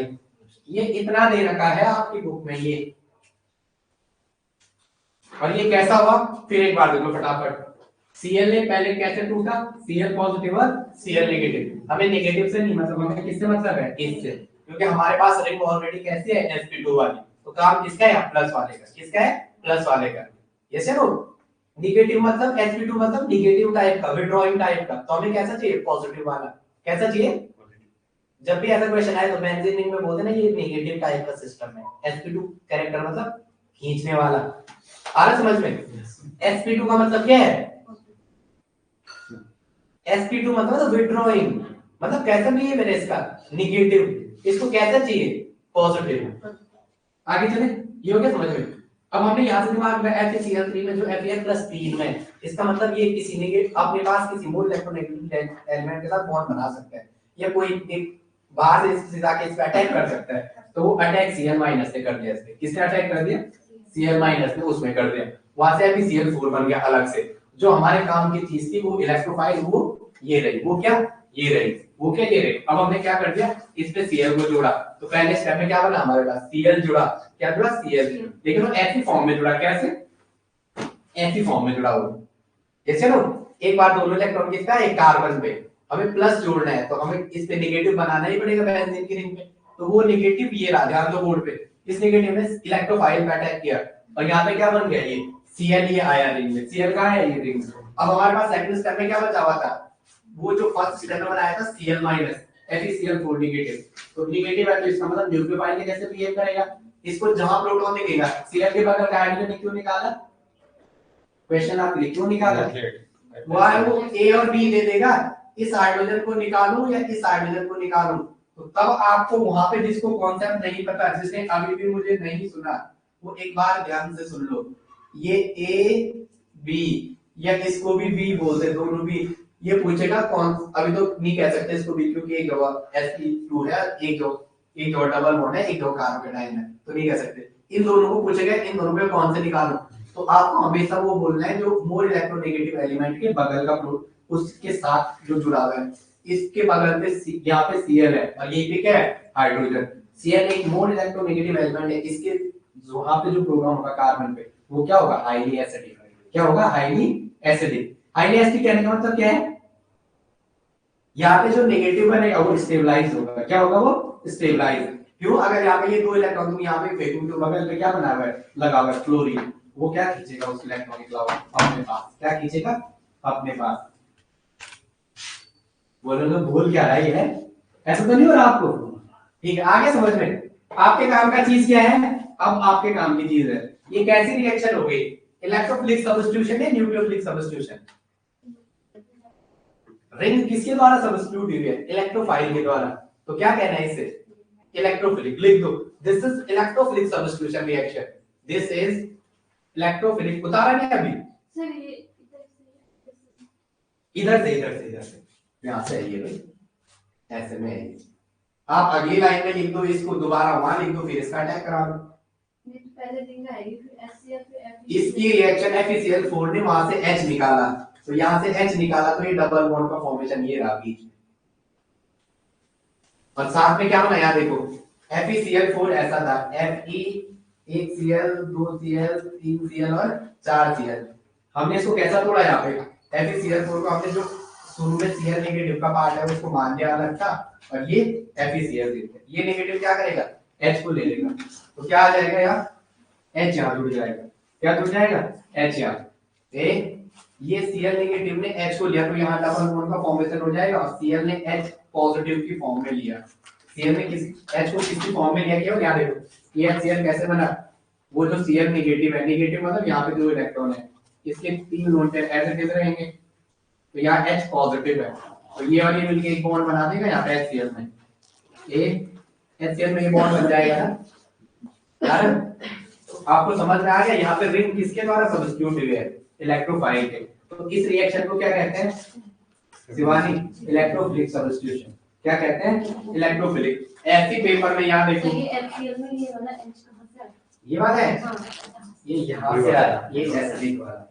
ये इतना दे रखा है आपकी बुक में ये, और ये कैसा हुआ फिर एक बार देखो फटाफट, Cl ने पहले कैसे टूटा, Cl पॉजिटिव और Cl नेगेटिव, हमें नेगेटिव से नहीं मतलब, हमें किससे मतलब है इससे, क्योंकि हमारे पास रिंग ऑलरेडी कैसी है sp2 वाली, तो काम किसका है प्लस वाले का, किसका है प्लस वाले का, ये से नो नेगेटिव मतलब sp2 मतलब नेगेटिव टाइप का, विड्रॉइंग टाइप का, तो हमें कैसा चाहिए पॉजिटिव वाला, कैसा चाहिए, जब भी ऐसा क्वेश्चन आए तो बेंजीन रिंग में बोलते ना ये नेगेटिव टाइप का सिस्टम है, sp2 कैरेक्टर मतलब खींचने वाला, आ रहा समझ में, sp2 का मतलब क्या है, sp2 मतलब विड्रॉइंग, मतलब कैसा बिहेवियर है इसका नेगेटिव, इसको कैसा चाहिए पॉजिटिव। आगे चले, ये हो गया समझ में। अब हमने यहां से दिमाग में FeCl3 में जो Fe+3 में, इसका मतलब ये किसी ने अपने पास किसी मोल इलेक्ट्रोनेगेटिव एलिमेंट के साथ बॉन्ड बना सकता है, या कोई एक बाहर से सीधा के इस पे अटैक कर सकता है, तो वो अटैक Cl- से कर दिया, इसने किसने अटैक कर दिया, Cl- ने उसमें कर दिया, वहां से FeCl4 बन गया अलग से, जो हमारे काम की चीज थी वो इलेक्ट्रोफाइल वो ये रही, वो क्या ये रही, वो क्या ये रही। अब हमने क्या कर दिया, इस पे Cl को जोड़ा, तो पहले स्टेप में क्या बना हमारे पास Cl जुड़ा, क्या जुड़ा Cl, लेकिन वो ऐसी फॉर्म में जुड़ा, कैसे ऐसी फॉर्म में जुड़ा हुआ, जैसे नो एक बार दोनों इलेक्ट्रॉन किसका है, एक कार्बन पे हमें प्लस जोड़ना है, तो हमें इस पे नेगेटिव बनाना ही पड़ेगा बेंजीन की रिंग पे, तो वो नेगेटिव ये रहा, ध्यान दो बोर्ड पे, इस नेगेटिव ने इलेक्ट्रोफाइल पे अटैक किया, और यहाँ पे क्या बन गया ये Cl, ये आया रिंग में, Cl कहाँ है ये रिंग में। अब हमारे पास सेकंड स्टेप में क्या बचा हुआ था, वो जो फर्स्ट स्टेप में बनाया था Cl- FeCl4 नेगेटिव, तो नेगेटिव है तो इसका मतलब न्यूक्लियोफाइल कैसे बिहेव करेगा, इसको जहां प्रोटॉन दिखेगा Cl के बगल का हाइड्रोजन क्यों निकाला, क्वेश्चन आप क्यों निकाला, वो A और B दे देगा, इस हाइड्रोजन को निकालूं या इस हाइड्रोजन को निकालूं, तो तब आपको वहां पे जिसको कॉन्सेप्ट नहीं पता, जिसने अभी भी मुझे नहीं सुना, वो एक बार ध्यान से सुन लो, ये A B या इसको भी B बोलते, दोनों भी, ये पूछेगा कौन, अभी तो नहीं कह सकते इसको B क्योंकि एक जगह sp2 है, एक जो डबल बॉन्ड है, एक जो कार्बोकेटाइन है, तो नहीं कह सकते, इन दोनों को पूछेगा इन दोनों में कौन से निकालूं, तो आपको हमेशा वो बोलना है जो मोर इलेक्ट्रोनेगेटिव एलिमेंट के बगल का उसके साथ जो जुड़ा हुआ है, इसके बगल पे यहाँ पे Cl है और यहीं पे क्या है हाइड्रोजन, Cl एक मोर इलेक्ट्रोनेगेटिव एलिमेंट है, इसके वहां पे जो प्रोग्राम होगा कार्बन पे वो क्या होगा हाईली एसिडिक, क्या होगा हाईली एसिडिक, आइडियलिस्टिक कहने का मतलब क्या है, यहाँ पे जो नेगेटिव बनेगा वो स्टेबलाइज होगा। क्या होगा वो? स्टेबलाइज। क्यों? अगर यहाँ पे ये दो इलेक्ट्रॉन तुम यहाँ पे फेंकूं तो बगल पे क्या बना हुआ है, लगा हुआ है क्लोरीन, वो क्या खींचेगा उस इलेक्ट्रॉन के अलावा अपने पास, क्या खींचेगा अपने पास। बोलो तो भूल क्या रहा है, ऐसा तो नहीं हो रहा आपको? ठीक है, आगे समझ में। आपके काम का चीज क्या है, अब आपके काम की चीज है ये कैसी रिएक्शन हो गई, इलेक्ट्रोफिलिक सब्स्टिट्यूशन या न्यूक्लियोफिलिक सब्स्टिट्यूशन। रिंग किसके द्वारा सब्स्टिट्यूट हुई है, इलेक्ट्रोफाइल के द्वारा। तो क्या कहना है इसे, इलेक्ट्रोफिलिक। लिख दो, this is electrophilic substitution reaction, this is electrophilic. उतारा नहीं अभी? सर ये इधर से इधर से इधर से यहां से है ये भाई, ऐसे में है ये। आप अगली लाइन में लिख दो इसको, दोबारा वहां लिख दो, फिर इसका अटैक करा दो। ये तो पहले रिंग आएगी फिर HCl फिर Fe। इसकी रिएक्शन FeCl4 ने वहां से H निकाला, तो यहां से H निकाला तो ये डबल बॉन्ड का फॉर्मेशन ये रहा बीच में। और साथ में क्या बनाया देखो, FeCl4 ऐसा था, Fe 1 Cl 2 Cl 3 Cl और 4 Cl। हमने इसको कैसा तोड़ा यहाँ पे, FeCl4 को हमने जो शुरू में Cl नेगेटिव का पार्ट है उसको मान लिया अलग था, और ये FeCl3, ये नेगेटिव क्या करेगा, H को ले लेगा, तो क्या आ जाएगा यहाँ, H यहाँ जुड़ जाएगा। क्या जुड़ जाएगा, H यहाँ। ये Cl नेगेटिव ने H को लिया तो यहाँ डबल बॉन्ड का फॉर्मेशन हो जाएगा, और Cl ने H पॉजिटिव की फॉर्म में लिया। Cl ने किस H को किसकी फॉर्म में लिया, क्या यहाँ देखो ये HCl कैसे बना, वो जो Cl नेगेटिव है, नेगेटिव मतलब यहाँ पे 2 इलेक्ट्रॉन है, इसके 3 नोट ऐसे कैसे रहेंगे, तो यहाँ H पॉजिटिव है, तो ये और ये मिलके एक बॉन्ड बना देगा यहाँ पे HCl में, HCl में ये बॉन्ड बन जाएगा ना यार। आपको समझ में आ गया, यहाँ पे रिंग किसके द्वारा सब्स्टिट्यूट हुई है, इलेक्ट्रोफाइल के। तो इस रिएक्शन को क्या कहते हैं शिवानी, इलेक्ट्रोफिलिक सब्स्टिट्यूशन। क्या कहते हैं, इलेक्ट्रोफिलिक। ऐसी पेपर में यहाँ देखो, ये HCl में ये वाला H कहां से आया? ये बात है, हाँ ये यहाँ से आया, ये एसिडिक वाला,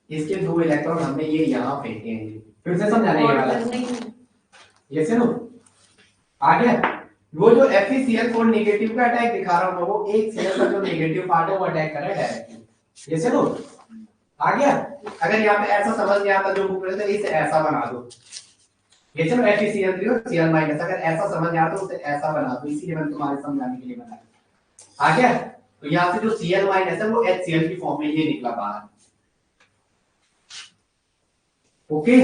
इसके 2 इलेक्ट्रॉन हमने ये यहाँ फेंके हैं। फिर से समझाने वाला ये सुनो, आ गया। वो जो FeCl4 नेगेटिव का अटैक दिखा रहा हूं, वो एक Cl का जो नेगेटिव पार्ट है वो अटैक कर रहा है डायरेक्टली। ये सुनो, आ गया। अगर यहाँ पे ऐसा समझ नहीं आता जो बुक में, इसे ऐसा बना दो, ये चलो FeCl3 और Cl माइनस, अगर ऐसा समझ नहीं आता तो उसे ऐसा बना दो, इसीलिए मैंने तुम्हारे समझाने के लिए बनाया। आ गया। तो यहाँ से जो Cl माइनस है वो HCl की फॉर्म में ये निकला बाहर। ओके,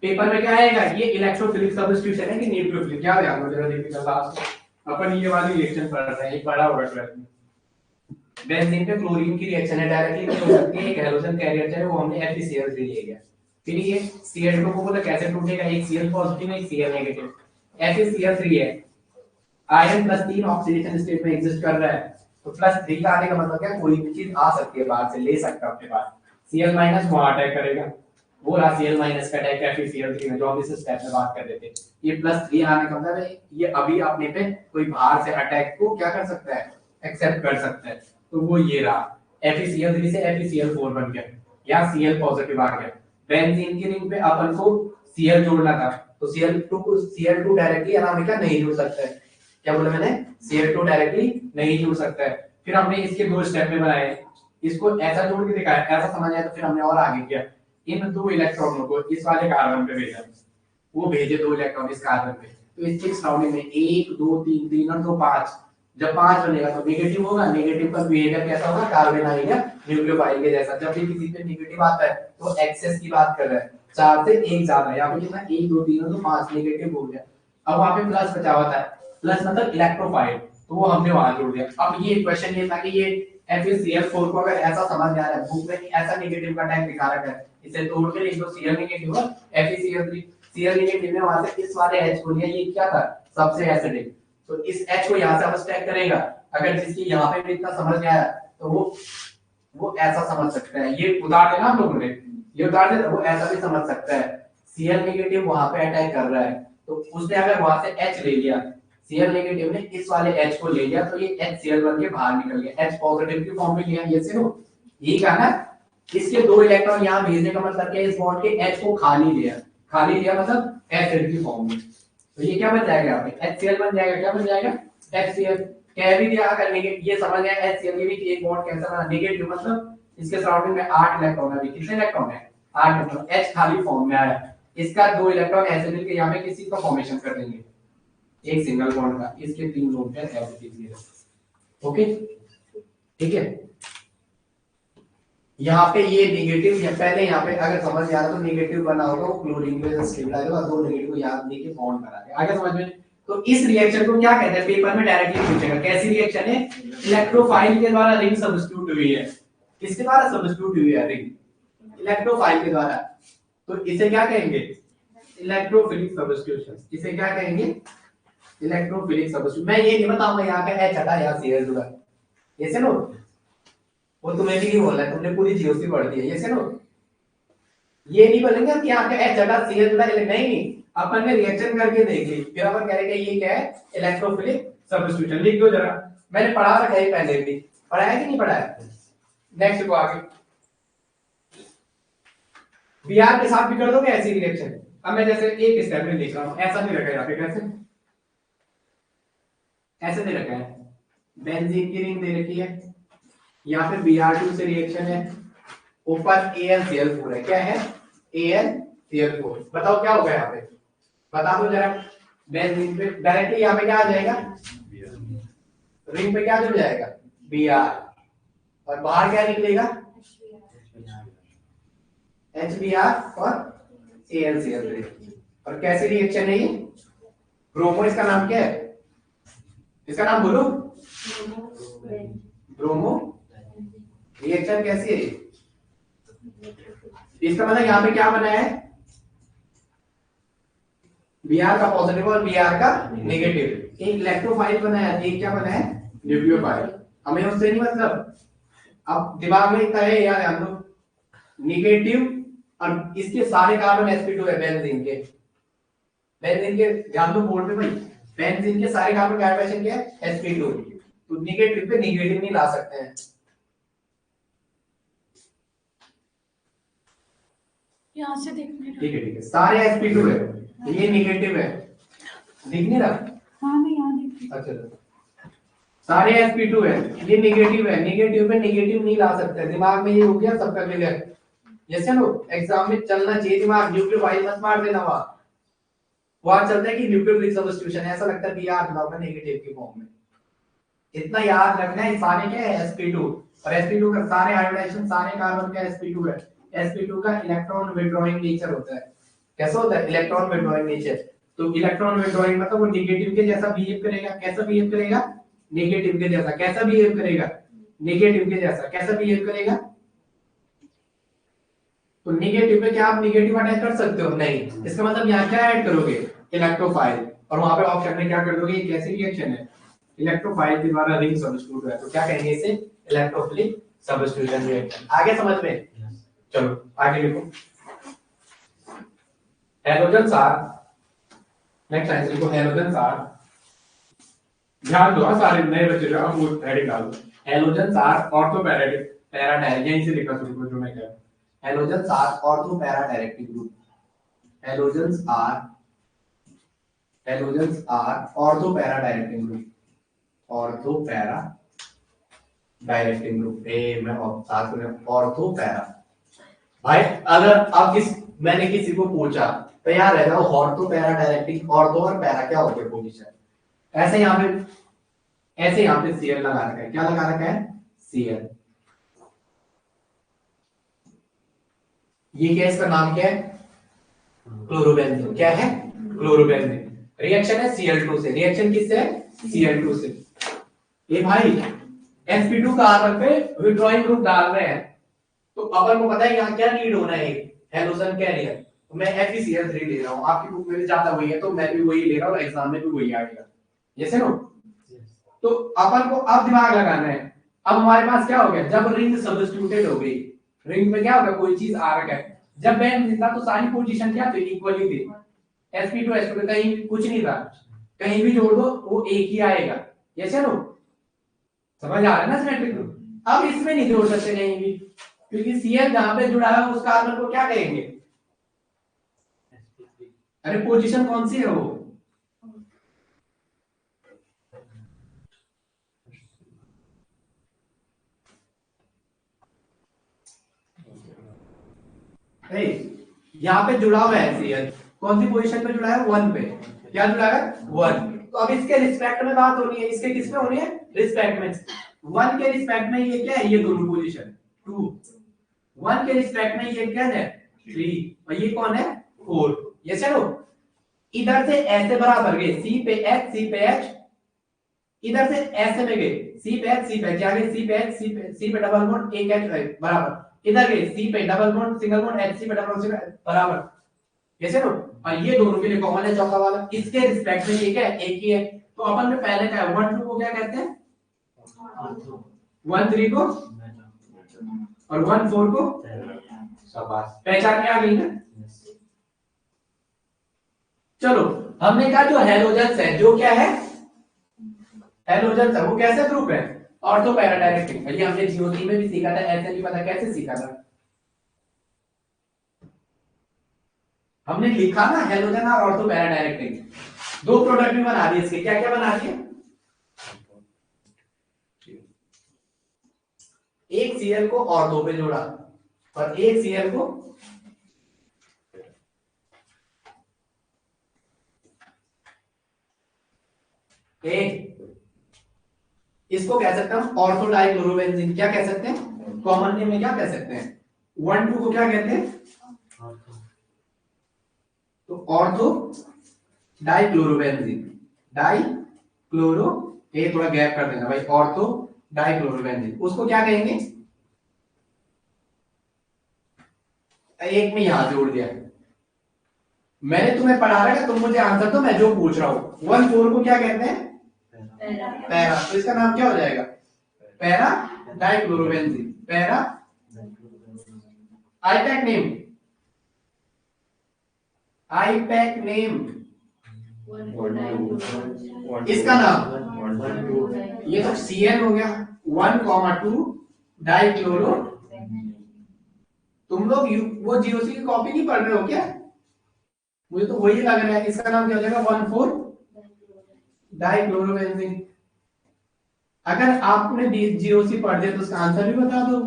पेपर में क्या आएगा, ये इलेक्ट्रोफिलिक सब्स्टिट्यूशन है कि न्यूक्लियोफिलिक, क्या ध्यान रखना डिफिकल्ट आपको, अपन ये वाली रिएक्शन पढ़ रहे हैं, एक बड़ा होगा 12th में। बेंजीन पे क्लोरीन की रिएक्शन है, डायरेक्टली नहीं हो सकती है, एक हैलोजन कैरियर है वो हमने FeCl3 ले लिया, फिर ये Cl2 को बोला कैसे टूटेगा, एक Cl पॉजिटिव एक Cl नेगेटिव, FeCl3 है, आयरन +3 ऑक्सीडेशन स्टेट में एग्जिस्ट कर रहा है, तो +3 का आने का मतलब क्या, कोई भी चीज आ सकती है बाहर से, ले सकता है अपने पास। Cl- वहां अटैक करेगा, वो रहा Cl- का अटैक FeCl3 में, जो हम इस स्टेप में बात कर रहे थे। ये +3 आने का मतलब है ये अभी अपने पे कोई बाहर से अटैक को क्या कर सकता है, एक्सेप्ट कर सकता है, तो वो ये रहा FeCl3 से FeCl4 बन गया, या Cl पॉजिटिव आ गया। बेंजीन की रिंग पे अपन को Cl जोड़ना था, तो Cl2 डायरेक्टली अनामिका नहीं जुड़ सकता है, क्या बोला मैंने, Cl2 डायरेक्टली नहीं जुड़ सकता है। फिर हमने इसके 2 स्टेप में बनाए, इसको ऐसा जोड़ के दिखाया, ऐसा समझ आया, तो फिर हमने और आगे किया, इन 2 इलेक्ट्रॉनों को इस वाले कार्बन पे भेजा, वो भेजे 2 इलेक्ट्रॉन इस कार्बन पे, तो इसके सराउंडिंग में 1 2 3 3 और 2 5, जब 5 बनेगा तो नेगेटिव होगा, नेगेटिव का बिहेवियर कैसा होगा, कार्बन आएगा न्यूक्लियोफाइल के जैसा। जब भी किसी पे नेगेटिव आता है तो एक्सेस की बात कर रहा है, 4 से 1 ज्यादा है, यहाँ पे कितना 1 2 3 और 2 5 नेगेटिव हो गया, अब वहां पे प्लस बचा हुआ था, प्लस मतलब इलेक्ट्रोफाइल, तो वो हमने वहां जोड़ दिया। अब ये क्वेश्चन ये था कि ये FeCl4 को अगर ऐसा समझ में आ रहा है, बुक में ऐसा नेगेटिव का टैग दिखा रखा है, इसे तोड़ के लिख दो Cl नेगेटिव और FeCl3, Cl नेगेटिव ने वहां से इस वाले H को लिया, ये क्या था सबसे एसिडिक, तो इस H को यहां से अब स्टैक करेगा, अगर जिसकी यहां पे भी इतना समझ में आया तो वो ऐसा समझ सकता है, ये उतार देना आप लोगों ने, ये उतार दे, वो ऐसा भी समझ सकता है, Cl नेगेटिव वहां पे अटैक कर रहा है, तो उसने अगर वहां से H ले लिया, Cl नेगेटिव ने इस वाले H को ले लिया, तो ये HCl बन के बाहर निकल गया, H पॉजिटिव की फॉर्म में लिया, ये से हो यही कहा ना, इसके 2 इलेक्ट्रॉन यहां भेजने का मतलब क्या है, इस बॉन्ड के H को खाली लिया मतलब एसिड की फॉर्म में, तो ये क्या बन जाएगा यहाँ पे HCl बन जाएगा, क्या बन जाएगा HCl। कह भी दिया अगर नेगेटिव, ये समझ आया HCl के भी एक बॉन्ड कैसा बना, नेगेटिव मतलब इसके सराउंडिंग में 8 इलेक्ट्रॉन है। अभी कितने इलेक्ट्रॉन है? 8 इलेक्ट्रॉन। H खाली फॉर्म में आया, इसका 2 इलेक्ट्रॉन ऐसे मिलके यहाँ पे किसी का फॉर्मेशन कर देंगे, एक सिंगल बॉन्ड का, इसके 3 लोग हैं ऐसे। ओके ठीक है। यहाँ पे ये नेगेटिव है, पहले यहाँ पे अगर समझ में आ रहा तो नेगेटिव बना होगा वो क्लोरीन के वजह से स्टेबलाइज होगा, 2 नेगेटिव को याद लेके बॉन्ड बना के आगे समझ में। तो इस रिएक्शन को क्या कहते हैं पेपर में डायरेक्टली पूछेगा, कैसी रिएक्शन है? इलेक्ट्रोफाइल के द्वारा रिंग सब्स्टिट्यूट हुई है। किसके द्वारा सब्स्टिट्यूट हुई है रिंग? इलेक्ट्रोफाइल के द्वारा। तो इसे क्या कहेंगे? Electrophilic substitution. इसे क्या कहेंगे? Electrophilic substitution. मैं ये नहीं बताऊंगा यहाँ पे H हटा यहाँ Cl जुड़ा, ये सुनो, वो तुम्हें भी नहीं बोलना है, तुमने पूरी जीओसी पढ़ दी है, ये सुनो। ये नहीं बोलेंगे कि यहाँ पे H हटा Cl जुड़ा, नहीं, अपन ने रिएक्शन करके देख ली, फिर अपन कहेंगे ये क्या है? Electrophilic substitution. लिख दो जरा, मैंने पढ़ा रखा है पहले भी, पढ़ाया कि नहीं पढ़ाया? नेक्स्ट को आगे Br के साथ भी कर दोगे ऐसी रिएक्शन। अब मैं जैसे एक स्टेप में लिख रहा हूं, ऐसा नहीं रखा है यहाँ पे, कैसे? ऐसे नहीं रखा है, बेंजीन की रिंग दे रखी है, यहाँ पे Br2 से रिएक्शन है, ऊपर AlCl4 है। क्या है? AlCl4। बताओ क्या होगा यहाँ पे, बता दो जरा। बेंजीन पे डायरेक्टली यहाँ पे क्या आ जाएगा? रिंग पे क्या जुड़ जाएगा? Br, और बाहर क्या निकलेगा? HBr और AlCl3। और कैसी रिएक्शन है ये? ब्रोमो, इसका नाम क्या है? इसका नाम बोलो, ब्रोमो रिएक्शन। कैसी है? इसका मतलब यहाँ पे क्या बना है? Br का पॉजिटिव और Br का नेगेटिव, एक इलेक्ट्रोफाइल बना है, एक क्या बना है? न्यूक्लियोफाइल। हमें उससे नहीं मतलब, अब दिमाग में इतना है यार, हम लोग नेगेटिव और इसके सारे कार्बन sp2 है बेंजीन के, बेंजीन के ध्यान दो बोर्ड पे भाई, बेंजीन के सारे कार्बन का एटॉमिक क्या है? sp2। तो नेगेटिव पे नेगेटिव नहीं ला सकते हैं। यहाँ से देखने ठीक है, सारे sp2 है, ये नेगेटिव है, दिख नहीं रहा? हाँ मैं यहाँ देखती अच्छा, सारे sp2 है, ये नेगेटिव है, नेगेटिव पे नेगेटिव नहीं ला सकते। दिमाग में ये हो गया सबका क्लियर? जैसे लो एग्जाम में चलना चाहिए दिमाग, न्यूक्लियोफाइल मत मार देना, वहां चलता है कि न्यूक्लियोफिलिक सब्स्टिट्यूशन, ऐसा लगता है Br बनाओगे नेगेटिव की फॉर्म में। इतना याद रखना है, सारे क्या है? sp2, और sp2 का सारे आयोडाइजेशन सारे कार्बन का sp2 है। sp2 का इलेक्ट्रॉन विड्रॉइंग नेचर होता है। कैसा होता है? Electron withdrawing nature. तो इलेक्ट्रॉन विड्रॉइंग मतलब वो नेगेटिव के जैसा बिहेव करेगा। कैसा बिहेव करेगा? नेगेटिव के जैसा। कैसा बिहेव करेगा? नेगेटिव के जैसा। कैसा बिहेव करेगा? तो नेगेटिव पे क्या आप नेगेटिव अटैच कर सकते हो? नहीं। इसका मतलब यहाँ क्या ऐड करोगे? इलेक्ट्रोफाइल, और वहां पे ऑप्शन में क्या कर दोगे? ये कैसी रिएक्शन है? इलेक्ट्रोफाइल के द्वारा रिंग सब्स्टिट्यूट है, तो क्या कहेंगे इसे? Electrophilic substitution reaction. आगे समझ में? चलो आगे लिखो। हैलोजन्स आर, नेक्स्ट लाइन लिखो, हैलोजन्स आर, ध्यान दो सारे नए बच्चे जो हम वो हेडिंग डाल दो। Halogens are ortho para direct, यहीं से लिखा शुरू करो जो मैं कह रहा हूं। Halogens are ortho para directive group. Halogens are ortho para directive group, ortho para directive group. ए मैं साथ में ऑर्थो पैरा। भाई अगर अब इस मैंने किसी को पूछा तैयार रहेगा वो ऑर्थो पैरा डायरेक्टिव, ऑर्थो और पैरा क्या होते हैं पोजीशन, ऐसे यहाँ पे Cl लगा रखा है। क्या लगा रखा है? Cl। ये गैस का नाम क्या है? क्लोरोबेंजीन। क्या है? क्लोरोबेंजीन। रिएक्शन है Cl2 से। रिएक्शन किससे है? Cl2 से। ये भाई sp2 कार्बन पे विड्रॉइंग ग्रुप डाल रहे हैं, तो अपन को पता है यहाँ क्या नीड होना है? Halogen carrier. तो मैं FeCl3 ले रहा हूँ, आपकी बुक में ज्यादा वही है तो मैं भी वही ले रहा हूँ, एग्जाम में भी वही आएगा। Yes no? तो अपन को अब दिमाग लगाना है। अब हमारे पास क्या हो गया? जब रिंग सब्स्टिट्यूटेड हो गई, रिंग में क्या होगा? कोई चीज आ रखा है। जब बेंजीन था तो सारी पोजीशन क्या थी? इक्वली थी। sp2 कहीं कुछ नहीं था, कहीं भी जोड़ दो वो एक ही आएगा। Yes no? समझ आ रहा है ना सिमेट्रिक ग्रुप? अब इसमें नहीं जोड़ सकते कहीं भी, क्योंकि Cl जहां पे जुड़ा है उस कार्बन को क्या कहेंगे? अरे पोजीशन कौन सी है वो? यहाँ पे जुड़ा हुआ है Cl, कौन सी पोजीशन पे जुड़ा है 1 पे, क्या जुड़ा है 1। तो अब इसके रिस्पेक्ट में बात होनी है, इसके किस में होनी है रिस्पेक्ट में, 1 के रिस्पेक्ट में ये क्या है, ये दोनों पोजीशन 2, 1 के रिस्पेक्ट में ये क्या है 3 और ये कौन है 4। ये चलो इधर से ऐसे बराबर गए C पे H, इधर से ऐसे में गए C पे H, क्या गए C पे H, C पे डबल बॉन्ड एक H बराबर, इधर गए C पे double bond single bond H, C पे डबल बॉन्ड बराबर, कैसे नो। और ये दोनों के लिए कॉमन है चौथा वाला, इसके रिस्पेक्ट में ये क्या है एक ही है। तो अपन ने पहले क्या है 1 2 को क्या कहते हैं 1 3 को और 1 4 को, शाबाश पहचान में आ गई ना। चलो हमने कहा जो हैलोजेंस है, जो क्या है हैलोजेंस है, वो कैसे ग्रुप है ऑर्थो पैरा डायरेक्टिंग। ये हमने जीओटी में भी सीखा था, ऐसे भी पता कैसे सीखा था, हमने लिखा ना हैलोजन और ऑर्थो पैरा डायरेक्टिंग, दो प्रोडक्ट भी बना दिए इसके, क्या क्या बना दिए, एक Cl को ऑर्थो पे जोड़ा और एक Cl को इसको कह सकते हैं हम ऑर्थो डाइक्लोरोबेंजीन, क्या कह सकते हैं कॉमन नेम में क्या कह सकते हैं 1 2 को क्या कहते हैं, तो ऑर्थो डाइक्लोरोबेंजीन, डाइक्लोरो, ये थोड़ा गैप कर देना भाई, ऑर्थो डाइक्लोरोबेंजीन, उसको क्या कहेंगे, एक में यहां जोड़ दिया। मैंने तुम्हें पढ़ा रखा, तुम मुझे आंसर दो, मैं जो पूछ रहा हूं। 1 4 को क्या कहते हैं पैरा, तो इसका नाम क्या हो जाएगा para dichlorobenzene, para IUPAC name, IUPAC name, इसका नाम ये तो Cl हो गया 1 2 डाइक्लोरो। तुम लोग वो जीओसी की कॉपी नहीं पढ़ रहे हो क्या, मुझे तो वही लग रहा है। इसका नाम क्या हो जाएगा 1 4 डाइक्लोरोबेंजीन। अगर आपने जीओसी पढ़ दिया तो उसका आंसर भी बता दो,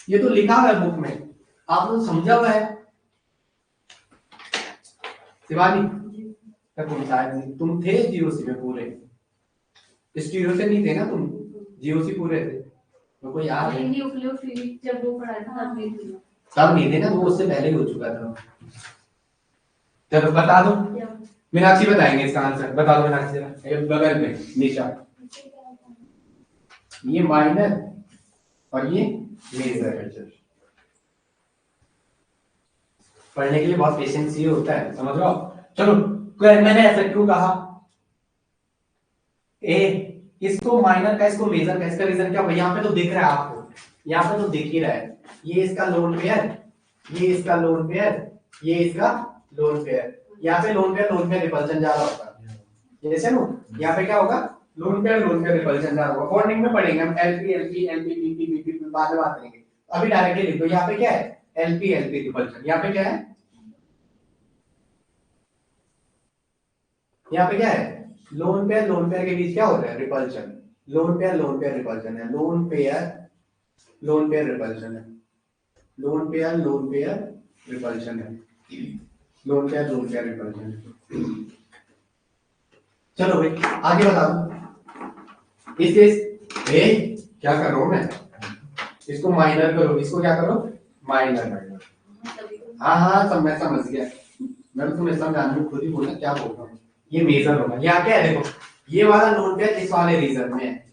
ये तो लिखा हुआ है बुक में, आप लोग समझा हुआ है। शिवानी तुम शायद नहीं, तुम थे जीओसी में पूरे, स्टीरियो से नहीं थे ना तुम, जीओसी पूरे थे, तो कोई याद है जब वो पढ़ा था तब नहीं थे ना, वो उससे पहले ही हो चुका था। चलो बता दो, मीनाक्षी बताएंगे इसका आंसर, बता दो मीनाक्षी जरा, बगल में निशा, ये माइनर और ये मेजर। पढ़ने के लिए बहुत पेशेंस ही होता है, समझ लो। चलो मैंने ऐसा क्यों कहा, इसको माइनर का इसको मेजर का, इसका रीजन क्या, यहाँ पे तो दिख रहा है आपको, यहाँ पे तो दिख ही रहा है, ये इसका लोन पेयर, ये इसका लोन पेयर, ये इसका लोन पेयर, यहाँ पे लोन पेयर रिपल्शन जा रहा होगा, जैसे नो यहाँ पे क्या होगा लोन पेयर रिपल्शन जा रहा होगा। बॉन्डिंग में पढ़ेंगे हम LP LP LP PP PP बाद में बात करेंगे, अभी डायरेक्टली लिख दो। यहाँ पे क्या है एलपी एलपी रिपल्शन, यहाँ पे क्या है, यहाँ पे क्या है लोन पेयर के बीच क्या हो रहा है रिपल्शन, लोन पेयर रिपल्शन है, लोन पेयर रिपल्शन है, लोन पेयर रिपल्शन है, लोन पेयर रिपल्शन है। चलो भाई आगे बता दो, क्या कर रहा हूं मैं, इसको माइनर करो, इसको क्या करो माइनर। हाँ सब मैं समझ गया, मैं तुम्हें समझाने में खुद ही बोला क्या बोल रहा हूँ। ये मेजर होगा, यहाँ क्या है देखो, ये वाला लोन पेयर इस वाले रीजन में है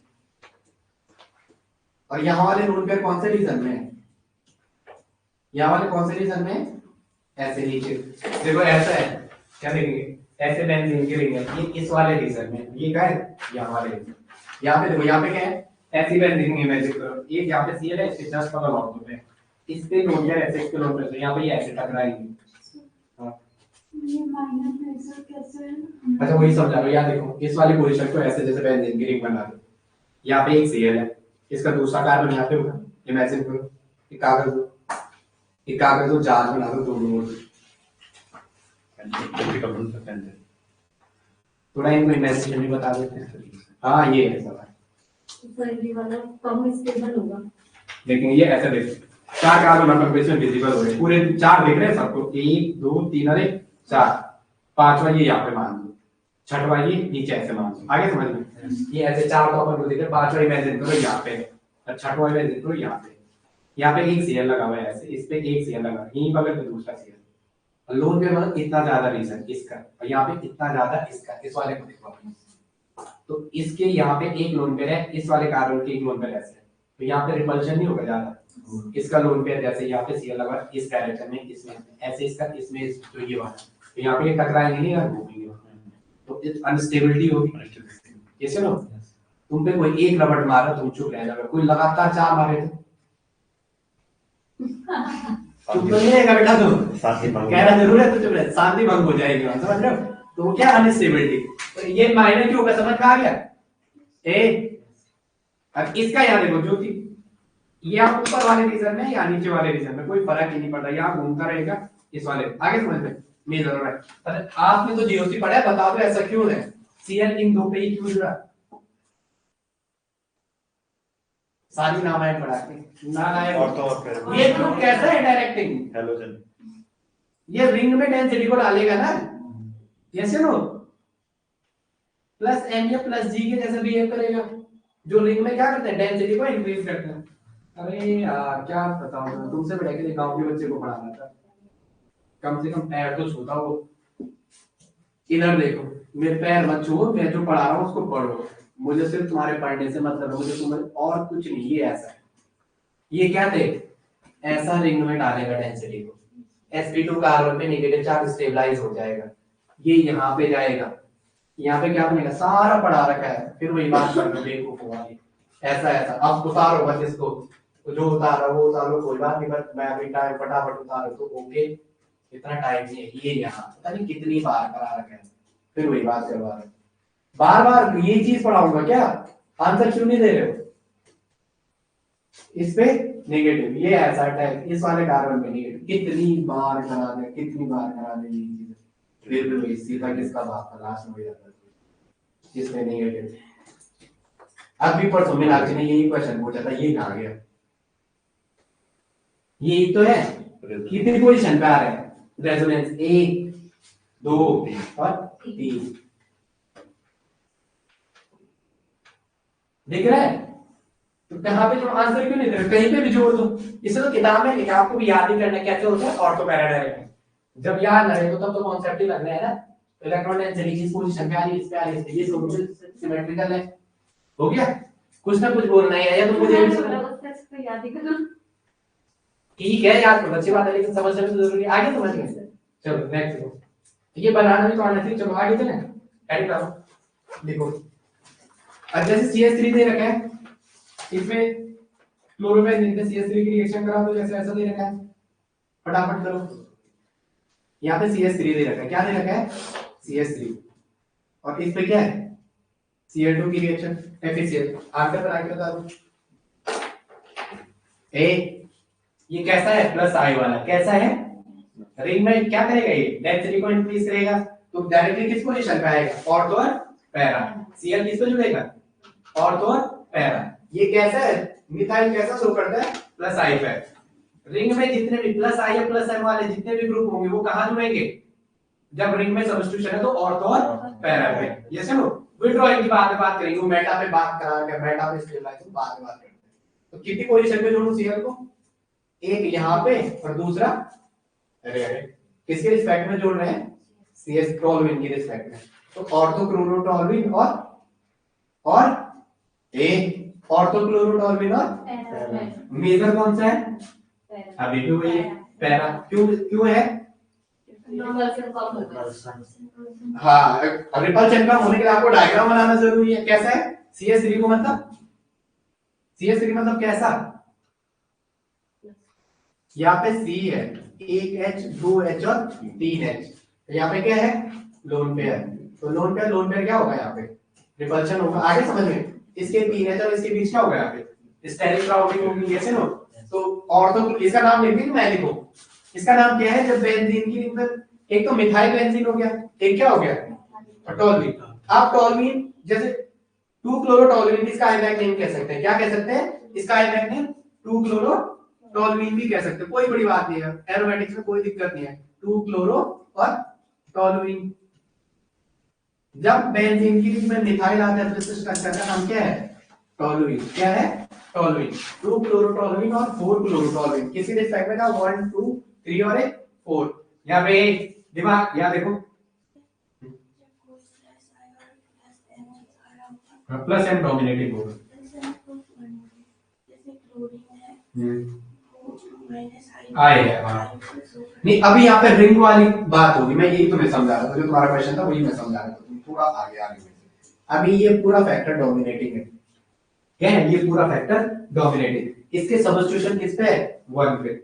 और यहाँ वाले लोन पेयर कौन से रीजन में है, यहाँ वाले कौन से रीजन में है, ऐसे नीचे देखो ऐसा है, क्या देखेंगे ऐसे बेंजीन के रिंग है, ये इस वाले रीजन में, ये क्या है यहाँ वाले, यहाँ पे देखो यहाँ पे क्या है ऐसी बेंजीन इमेजिन करो, ये यहाँ पे Cl है, इसके जस्ट बगल ऑर्थो पे, इस पे लोन पेयर ऐसे इसके लोन पेयर, यहाँ पे ये ऐसे टकराएंगे। ये माइनर मेजर कैसे है? अच्छा वही समझा रहा हूं, यहाँ देखो इस वाली पोजीशन को ऐसे जैसे बेंजीन की रिंग बना दो, यहाँ पे एक Cl है, इसका दूसरा कार्बन यहाँ पे होगा, इमेजिन करो एक कागज को जाल बना दो दोनों ओर, थोड़ा इनको इमेजिनेशन भी बता देते हैं। हाँ ये है सवाल, वाला कम स्टेबल होगा, लेकिन ये ऐसा देखो 4 कार्बन अपन को इसमें विजिबल हो रहे पूरे 4 दिख रहे हैं सबको 1 2 3 अरे 4 पांचवा ये यहाँ पे मान लो छठवा ये नीचे ऐसे मान लो आगे समझ में ये ऐसे 4 तो अपन को दिख रहे पांचवा इमेजिन करो यहाँ पे और छठवा इमेजिन करो यहाँ पे एक सीएल लगा हुआ है ऐसे इस पे एक सीएल लगा यहीं पर तो दूसरा सीएल लोन पे मतलब इतना ज्यादा रीजन इसका और यहाँ पे इतना ज्यादा इसका इस वाले को देखो तो इसके यहाँ पे एक लोन पेयर है इस वाले कार्बन के एक लोन पेयर ऐसे तो यहाँ पे रिपल्शन नहीं होगा ज्यादा इसका लोन पेयर जैसे यहाँ पे सीएल लगा इस डायरेक्शन में इसमें ऐसे इसका इसमें तो ये वाला तो यहाँ पे टकराएंगे नहीं यार घूमेंगे तो अनस्टेबिलिटी होगी ये सुनो तुम पे कोई एक रबड़ मारा तुम चुप रह जाओगे कोई लगातार 4 मारे थे चुप तो नहीं रहेगा बेटा तुम कहना जरूर है तो चुप रह शांति भंग हो जाएगी समझ रहे हो तो क्या अनस्टेबिलिटी तो ये माइनर क्यों होगा समझ में आ गया ए अब इसका याद देखो ज्योति ये आप ऊपर वाले रीजन में या नीचे वाले रीजन में कोई फर्क ही नहीं पड़ता यहाँ घूमता रहेगा इस वाले आगे समझ में मेजर है पर आपने तो जीओसी पढ़ा है बता दो ऐसा क्यों है सीएल इन दो पे ही क्यों जुड़ा सारी नामायण पढ़ा के नारायण और तो और फिर ये ग्रुप कैसा है डायरेक्टिंग हेलोजन ये रिंग में डेंसिटी को डालेगा ना यस नो प्लस एम या प्लस जी के जैसे बिहेव करेगा जो रिंग में क्या करते हैं डेंसिटी को इंक्रीज करते हैं अरे यार क्या बताऊं तुमसे बढ़ के गांव के बच्चे को पढ़ाना था कम से कम पैर तो छूता हो इधर देखो मेरे पैर मत छुओ मैं जो पढ़ा रहा हूँ उसको पढ़ो मुझे सिर्फ तुम्हारे पढ़ने से मतलब है मुझे तुम्हें और कुछ नहीं ये ऐसा है ये क्या थे ऐसा रिंग में डालेगा डेंसिटी को sp2 कार्बन पे नेगेटिव चार्ज स्टेबलाइज हो जाएगा ये यहाँ पे जाएगा यहाँ पे क्या बनेगा सारा पढ़ा रखा है फिर वही बात कर लो बेवकूफ वाली ऐसा ऐसा अब उतारो बस इसको जो उतारा वो उतारो कोई बात नहीं बस मैं अभी टाइम फटाफट उतारो तो ओके इतना टाइम नहीं है ये यहाँ पता नहीं कितनी बार करा रखा है फिर वही बात करवा रहे बार बार ये चीज पढ़ाऊंगा क्या आंसर क्यों नहीं दे रहे हो इस पे नेगेटिव ये ऐसा टाइप इस वाले कार्बन पे नेगेटिव कितनी बार करा दे ये चीज फिर भी वही सीधा किसका बात था लास्ट में जाता है इसमें नेगेटिव अब भी परसों मीनाक्षी ने यही क्वेश्चन पूछा था ये कहाँ गया यही तो है कितनी पोजीशन पे आ रहे हैं रेजोनेंस 1 2 और 3 दिख रहा है तो कहां पे जो आंसर क्यों नहीं दे रहे कहीं पे भी जोड़ दो इसे तो किताब में लिखा आपको भी याद ही करना कैसे होता है ऑर्थो पैराडायरेक्ट जब याद ना रहे तो तब तो कॉन्सेप्ट ही लगना है ना इलेक्ट्रॉन डेंसिटी किस पोजीशन पे आ रही है इस पे आ रही है ये सोल्यूशन सिमेट्रिकल है हो गया कुछ ना कुछ बोलना है या तो मुझे याद ही करो ठीक है याद करो अच्छी बात है लेकिन समझने में तो जरूरी है आगे समझ गए चलो नेक्स्ट देखो ये बनाना भी तो आना चाहिए चलो आगे चलें एड करो देखो अब जैसे CS3 दे रखा है इसमें क्लोरोबेंजीन से CS3 की रिएक्शन करा तो जैसे ऐसा दे रखा है फटाफट करो यहाँ पे CS3 दे रखा है क्या दे रखा है CS3 और इस पे क्या है Cl2 की रिएक्शन FeCl आंसर बना के बता दो ए ये कैसा है प्लस आई वाला कैसा है रिंग में क्या करेगा ये डेंसिटी को इंक्रीज करेगा तो डायरेक्टली किस पोजीशन पे आएगा ऑर्थो और पैरा Cl किस पे जुड़ेगा ऑर्थो और पैरा ये कैसा है मिथाइल कैसा शो करता है प्लस आई पे रिंग में जितने भी प्लस आई या प्लस एम वाले जितने भी ग्रुप होंगे वो कहां जुड़ेंगे जब रिंग में सब्स्टिट्यूशन है तो ऑर्थो और पैरा पे ये सुनो विड्रॉइंग की बात करेंगे वो मेटा पे बात करा के मेटा पे स्टेबलाइजेशन बाद में बात करते हैं तो कितनी पोजीशन पे जोड़ूं Cl को एक यहाँ पे और दूसरा अरे किसके रिस्पेक्ट में जोड़ रहे हैं CS टॉलविन के रिस्पेक्ट में तो ऑर्थोक्लोरोटॉलविन और ए ऑर्थोक्लोरोटॉलविन और मेजर कौन सा है अभी भी वही पैरा क्यों है हाँ रिपल्शन कम होने के लिए आपको डायग्राम बनाना जरूरी है कैसा है CS3 को मतलब CS3 मतलब कैसा यहाँ पे C है 1H 2H और 3H यहाँ पे क्या है लोन पेयर तो लोन पेयर क्या होगा यहाँ पे रिपल्शन होगा आगे समझ में इसके 3H और इसके बीच क्या होगा यहाँ पे स्टेरिक क्राउडिंग होगी ऐसे नो तो और तो इसका नाम लिख दी मैं लिखो इसका नाम क्या है जब बेंजीन की रिंग में एक तो मिथाइल बेंजीन हो गया एक क्या हो गया टॉलविन आप टॉलविन जैसे 2 क्लोरोटॉलविन इसका आइमैक नेम कह सकते हैं क्या कह सकते हैं इसका आइमैक नेम 2 क्लोरो टॉलुइन भी कह सकते हो, कोई बड़ी बात नहीं है, एरोमेटिक्स में कोई दिक्कत नहीं है। 2 क्लोरो और टॉलुइन। जब बेंजीन की रिंग में मिथाइल आता है तो इस स्ट्रक्चर का नाम क्या है? टॉलुइन। क्या है? टॉलुइन। 2 क्लोरोटॉलुइन और 4 क्लोरोटॉलुइन किसी रिस्पेक्ट में था 1 2 3 और 4। यहां पे दिमाग यहां देखो प्लस एम डोमिनेटिंग होगा। आए है हाँ। नहीं अभी यहाँ पे रिंग वाली बात होगी, मैं यही तुम्हें समझा रहा था, जो तुम्हारा क्वेश्चन था वही मैं समझा रहा था, तुम थोड़ा आगे आगे में। अभी ये पूरा फैक्टर डोमिनेटिंग है, क्या है? ये पूरा फैक्टर डोमिनेटिंग। इसके सब्स्टिट्यूशन किस पे है? 1 पे।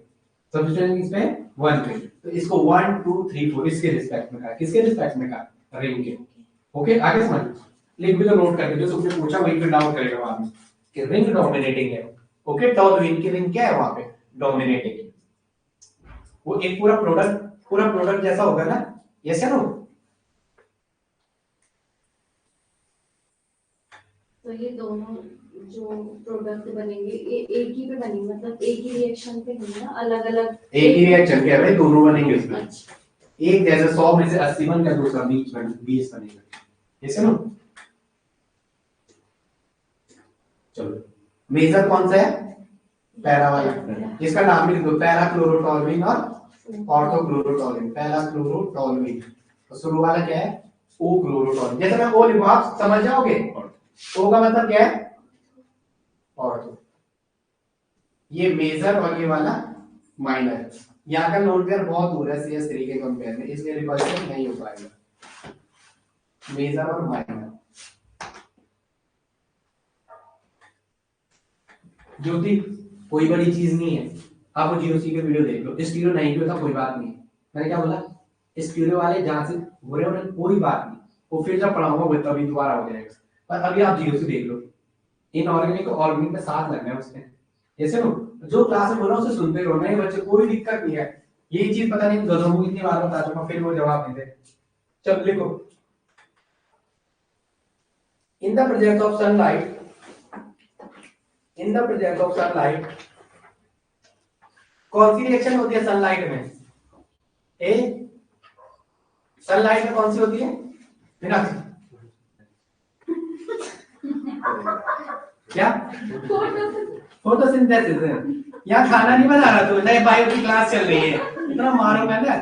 सब्स्टिट्यूशन किस पे है? 1 पे। तो इसको 1 2 3 4 इसके रिस्पेक्ट में कहा, किसके रिस्पेक्ट में कहा? रिंग के। ओके आगे समझ लिख भी तो नोट करके जो तुमने पूछा वही पे डाउट करेगा वहां पे कि रिंग डोमिनेटिंग है। ओके टॉलुइन की रिंग क्या है वहां पे? डोमिनेटिंग। वो एक पूरा प्रोडक्ट जैसा होगा ना, यस या नो? तो ये दोनों जो प्रोडक्ट बनेंगे ये एक ही पे बनेंगे, मतलब एक ही रिएक्शन पे नहीं ना, अलग अलग एक ही रिएक्शन क्या है? दोनों बनेंगे उसमें। अच्छा एक जैसे 100 में से 80 बन गया, दूसरा 20 बनेगा, यस या नो? चलो मेजर कौन सा है? पैरा वाला। इसका नाम लिख दो, पैरा क्लोरोटॉलुइन और ऑर्थो क्लोरोटॉलुइन। पैरा क्लोरोटॉलुइन तो शुरू वाला क्या है? ओ क्लोरोटॉलुइन। जैसे मैं ओ लिखूं आप समझ जाओगे। ओ का मतलब क्या है? ऑर्थो। ये मेजर और ये वाला माइनर। यहाँ का लोन पेयर बहुत दूर है CS3 के कंपेयर में, इसलिए रिपल्शन नहीं हो पाएगा। मेजर और माइनर। ज्योति कोई बड़ी चीज नहीं है, आप जीओसी के वीडियो देख लो। स्टीरियो नहीं भी होता कोई बात नहीं, मैंने क्या बोला? स्टीरियो वाले जहां से हो रहे हो कोई बात नहीं, वो फिर जब पढ़ाऊंगा वो तभी दोबारा हो जाएगा। पर अभी आप जीओसी देख लो। इनऑर्गेनिक और ऑर्गेनिक में साथ लगना है उसमें, जैसे नो जो क्लास में बोला उसे सुनते रहो, नहीं बच्चे कोई दिक्कत नहीं है। यही चीज पता नहीं गधों को कितनी बार बता चुका, फिर वो जवाब नहीं दे। चल लिखो, in the presence of sunlight, in the presence of sunlight कौन सी रिएक्शन होती है सनलाइट में? ए सनलाइट में कौन सी होती है? मीनाक्षी क्या? फोटोसिंथेसिस है। यहाँ खाना नहीं बना रहा, तो नहीं बायो की क्लास चल रही है, इतना मारूंगा ना।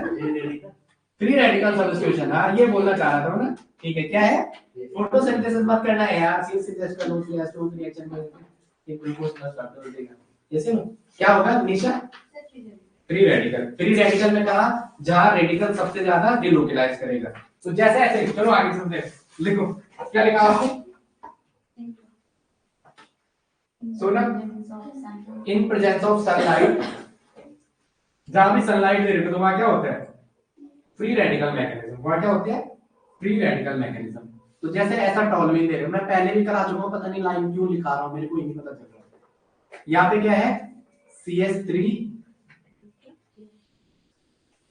फ्री रेडिकल सब्स्टिट्यूशन, हाँ ये बोलना चाह रहा था ना। ठीक है, क्या है? फोटोसिंथेसिस मत करना है यार, सिंथेसिस कर लो CS2 रिएक्शन में एक ग्लूकोज प्लस वाटर देगा, जैसे ना क्या होगा Nisha? Free radical. Free radical में कहा जहां रेडिकल सबसे ज्यादा डिलोकेलाइज करेगा। तो जैसे ऐसे चलो आगे समझे, लिखो क्या लिखा आपने? सोना इन प्रेजेंस ऑफ सनलाइट, जहां भी सनलाइट दे रहे हो तो वहां क्या होता है? Free radical mechanism. वहां क्या होते हैं? Free radical mechanism. तो जैसे ऐसा टॉलुइन दे रहे हो, मैं पहले भी करा चुका हूं, पता नहीं लाइन क्यों लिखा रहा हूं, मेरे को ही नहीं पता चल रहा। यहाँ पे क्या है? CS3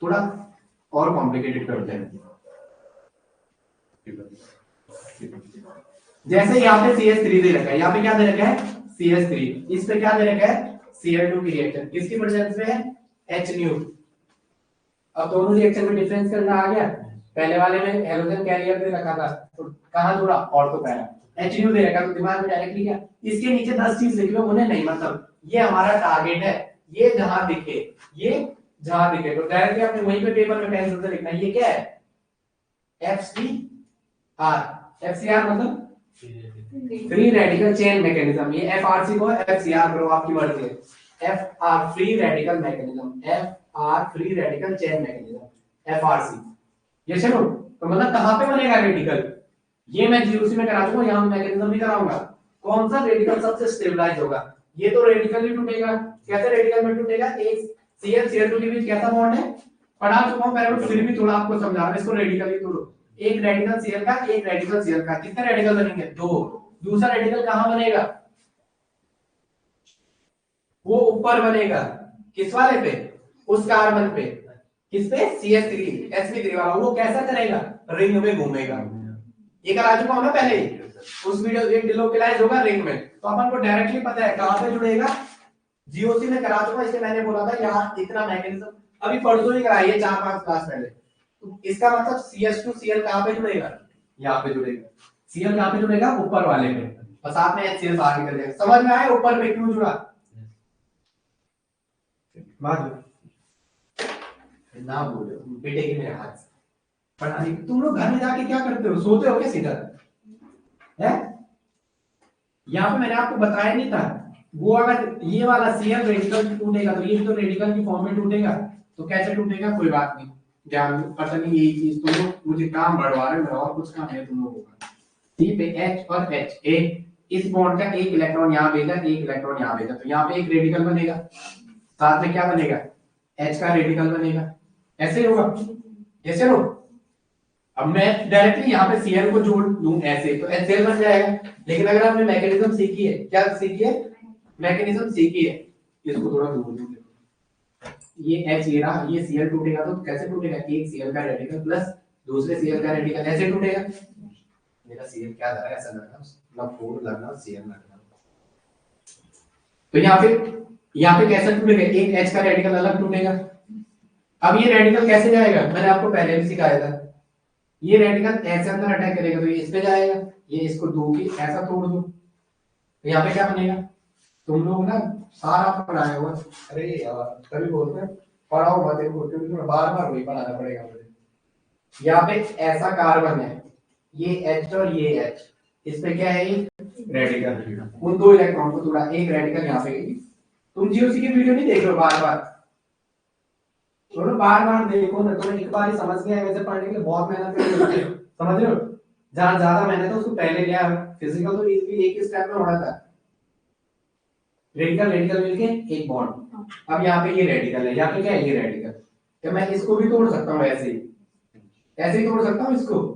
थोड़ा और कॉम्प्लिकेटेड करते हैं। जैसे यहाँ पे CS3 दे रखा है, यहाँ पे क्या दे रखा है? CS3, इस पे क्या दे रखा है? Cl2 की रिएक्शन किसकी प्रेजेंस में है? HNU। अब दोनों रिएक्शन में डिफरेंस करना आ गया। पहले वाले में हेलोजन कैरियर दे रखा था, तो कहां जुड़ा? Ortho para. HNU दे रखा तो दिमाग में डायरेक्टली क्या? इसके नीचे 10 चीज लिख लो, उन्हें नहीं मतलब ये हमारा टारगेट है, ये जहां दिखे, ये जहां दिखे तो डायरेक्टली आपने वहीं पे पेपर में पेंसिल से लिखना है। ये क्या है? FCR। FCR मतलब फ्री रेडिकल चेन मैकेनिज्म। ये FRC को FCR करो, आपकी मर्जी है। FR free radical mechanism, FR free radical chain mechanism, FRC। ये चलो तो मतलब कहां पे बनेगा रेडिकल? ये मैं जीओसी में करा दूंगा, यहां मैकेनिज्म भी कराऊंगा। कौन सा रेडिकल सबसे स्टेबलाइज होगा? ये तो रेडिकल ही टूटेगा। कैसे रेडिकल में टूटेगा? एक Cl के बीच कैसा बॉन्ड है? पढ़ा चुका हूं पहले, फिर भी थोड़ा आपको समझा रहा हूं, इसको रेडिकल ही तोड़ो। एक रेडिकल Cl का, एक रेडिकल Cl का, कितने रेडिकल बनेंगे? 2। दूसरा रेडिकल कहां बनेगा? वो ऊपर बनेगा, किस वाले पे? उस कार्बन पे। किस पे? CS3 sp3 वाला। वो कैसा करेगा? रिंग में घूमेगा। ये करा चुका हूं ना पहले ही, उस वीडियो एक डिलोकेलाइज होगा रिंग में, तो अपन को डायरेक्टली पता है कहां पे जुड़ेगा? जीओसी में करा चुका, इसलिए मैंने बोला था यहाँ इतना मैकेनिज्म अभी परसों ही कराई है 4-5 क्लास पहले। तो इसका मतलब CS टू CL कहाँ पे जुड़ेगा, यहाँ पे जुड़ेगा। CL कहाँ पे जुड़ेगा, ऊपर वाले पे, और साथ में HCl बाहर निकल जाएगा। समझ में आया ऊपर पे क्यों जुड़ा? ना बोलो बेटे के मेरे हाथ से पढ़ाने। तुम लोग घर में जाके क्या करते हो, सोते हो क्या सीधा है? यहाँ पे मैंने आपको बताया नहीं था, वो अगर ये वाला Cl रेडिकल टूटेगा तो ये तो रेडिकल की फॉर्म में टूटेगा, तो कैसे टूटेगा कोई बात नहीं, ध्यान पता नहीं यही चीज तुम लोग मुझे काम बढ़वा रहे हो, मेरा और कुछ काम है तुम लोगों का। सी पे H और H एक इस बॉन्ड का एक इलेक्ट्रॉन यहाँ भेजा, एक इलेक्ट्रॉन यहाँ भेजा, तो यहाँ पे एक रेडिकल बनेगा, साथ में क्या बनेगा, H का रेडिकल बनेगा। ऐसे होगा, ऐसे हो। अब मैं डायरेक्टली यहाँ पे Cl को जोड़ दूं ऐसे तो HCl बन जाएगा। लेकिन अगर आपने मैकेनिज्म सीखी है, क्या सीखी है, मैकेनिज्म सीखी है, इसको थोड़ा दूर दूं, ये H ये रहा, ये Cl टूटेगा तो कैसे टूटेगा, एक Cl का रेडिकल प्लस दूसरे Cl का रेडिकल ऐसे टूटेगा। मेरा Cl क्या लग रहा है, ऐसा लग रहा है मतलब 4 लग रहा, Cl लग रहा। तो यहाँ पे कैसे टूटेगा, एक H का रेडिकल अलग टूटेगा। अब ये रेडिकल कैसे जाएगा, मैंने आपको पहले भी सिखाया था, ये रेडिकल ऐसे अंदर अटैक करेगा तो ये इस पे जाएगा, ये इसको दो की ऐसा तोड़ दो, तो यहाँ पे क्या बनेगा। तुम लोग ना सारा पढ़ाया हुआ, अरे यार तभी बोलते हैं पढ़ाओ मत इनको, क्योंकि बार बार वही पढ़ाना पड़ेगा मुझे। यहाँ पे ऐसा कार्बन है, ये H और ये H, इस पे क्या है, ये रेडिकल, उन दो इलेक्ट्रॉन को तोड़ा, एक रेडिकल यहाँ पे गई। तुम जीओसी की वीडियो नहीं देख रहे हो बार बार, तो बार बार देखो ना, तुम्हें एक बार ही समझ गया, वैसे पढ़ने के लिए बहुत मेहनत करनी होती है, समझ रहे हो। जहाँ ज्यादा मेहनत है उसको पहले लिया, फिजिकल तो इजीली एक ही स्टेप में होना था, रेडिकल रेडिकल मिलके एक बॉन्ड। अब यहाँ पे ये रेडिकल है, यहाँ पे क्या है, ये रेडिकल, तो मैं इसको भी तोड़ सकता हूँ ऐसे ही, ऐसे ही तोड़ सकता हूँ इसको।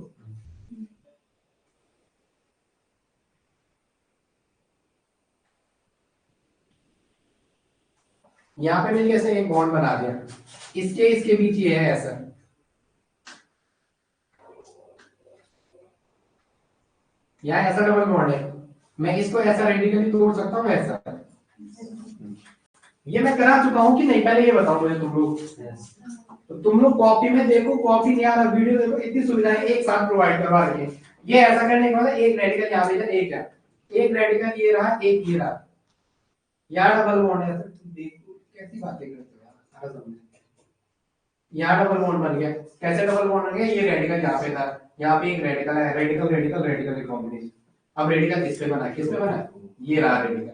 यहाँ पे मैंने कैसे एक बॉन्ड बना दिया, इसके बीच ये है ऐसा, यहाँ ऐसा डबल बॉन्ड है, मैं इसको ऐसा रेडिकली तोड़ सकता हूँ ऐसा। ये मैं करा चुका हूँ कि नहीं, पहले ये बताओ मुझे तुम लोग। तो तुम लोग कॉपी में देखो, कॉपी नहीं आ रहा वीडियो देखो, इतनी सुविधाएं एक साथ प्रोवाइड करवा रही है। ये ऐसा करने के बाद एक रेडिकल यहाँ पे एक है, एक रेडिकल ये रहा, एक ये रहा, यहाँ डबल बॉन्ड है, देखो कैसी बातें करते हो यार, सारा समझ। यहाँ डबल बॉन्ड बन गया, कैसे डबल बॉन्ड बन गया, ये रेडिकल यहाँ पे था, यहाँ पे एक रेडिकल है, रेडिकल रेडिकल रेडिकल की कॉम्बिनेशन। अब रेडिकल किस पे बना, किस पे बना, ये रहा रेडिकल,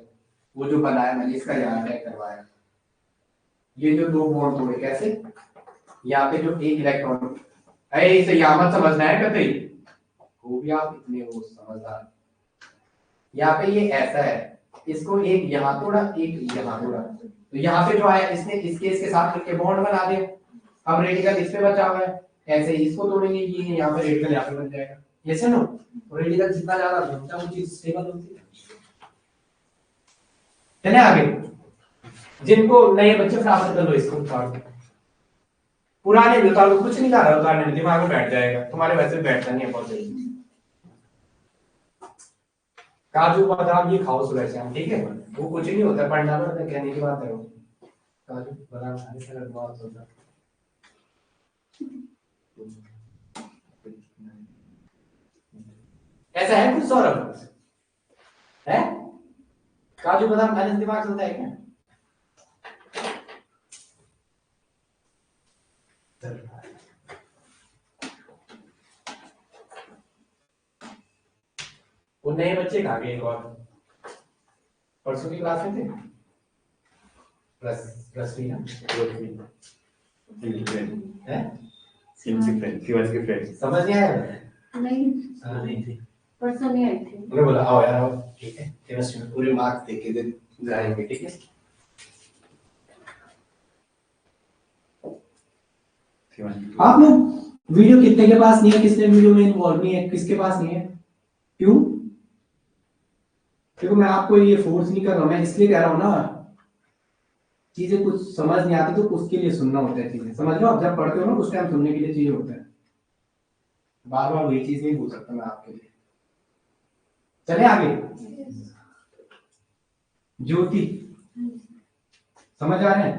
वो जो बनाया मैंने इसका यहाँ अटैक करवाया, ये जो दो बॉन्ड तोड़े कैसे, यहाँ पे जो एक इलेक्ट्रॉन, अरे इसे यहाँ मत समझना है कतई, वो भी आप इतने वो समझदार। यहाँ पे ये ऐसा है, इसको एक यहाँ तोड़ा, एक यहाँ तोड़ा, तो यहाँ पे जो आया इसने इसके साथ मिलके बॉन्ड बना दिया। अब रेडिकल इस पे बचा हुआ है, ऐसे ही इसको तोड़ेंगे, ये यहाँ पे रेडिकल यहाँ पे बन जाएगा, ऐसे ना। रेडिकल जितना ज्यादा घूमता है वो चीज स्टेबल होती है। चले आगे, जिनको नए बच्चे फटाफट कर लो इसको, पुराने उतार कुछ नहीं कर रहा, उतारने में दिमाग में बैठ जाएगा, तुम्हारे वैसे बैठता नहीं है बहुत जल्दी। काजू बादाम ये खाओ सुबह शाम, ठीक है, वो कुछ नहीं होता, पढ़ना पड़ता, कहने की बात है वो, काजू बादाम खाने से बहुत होता है। ऐसा है कुछ सौरभ है, काजू बादाम खाने से दिमाग चलता है क्या? वो नए बच्चे कहा गए, एक और परसों की क्लास में थे, प्लस थ्री ना, है समझ नहीं आया, नहीं थी परसों नहीं आई थी, उन्होंने बोला आओ यार आओ, ठीक है, केमिस्ट्री में पूरे मार्क्स देख के दे जाएंगे, ठीक है। आप लोग वीडियो कितने के पास नहीं है, किसने वीडियो में इन्वॉल्व नहीं है, किसके पास नहीं है, क्यों? क्योंकि मैं आपको ये फोर्स नहीं कर रहा हूं, मैं इसलिए कह रहा हूं ना, चीजें कुछ समझ नहीं आती तो उसके लिए सुनना होता है, चीजें समझ लो, आप जब पढ़ते हो ना उस टाइम सुनने के लिए चीजें होता है, बार बार वही चीज नहीं बोल सकता मैं आपके लिए। चले आगे, ज्योति समझ आ रहे हैं?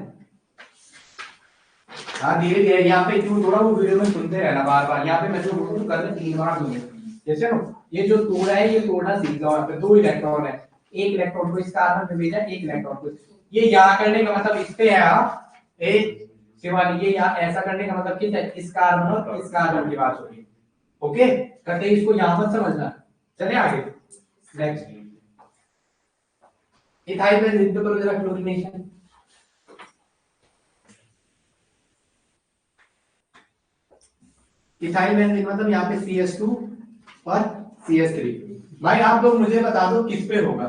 हाँ धीरे धीरे यहाँ पे क्यों थोड़ा वो वीडियो में सुनते रहना बार बार। यहाँ पे मैं जो बोलूँ कर रहे 3 बार सुने जैसे ना, ये जो तोड़ा है ये तोड़ना सीख जाओ। यहाँ पे 2 इलेक्ट्रॉन है, एक इलेक्ट्रॉन को इस कार्बन पे भेजा, एक इलेक्ट्रॉन को ये यहाँ करने का मतलब इस पे है आप एक शिवानी, ये यहाँ ऐसा करने का मतलब किस है, इस कार्बन और इस कार्बन की बात हो रही है। ओके करते इसको यहाँ मत समझना। चले आगे नेक्स्ट इथाइल बेंजीन पे करो जरा क्लोरीनेशन। इथाइल बेंजीन मतलब यहाँ पे CH2 और CH3। भाई आप लोग मुझे बता दो किस पे होगा?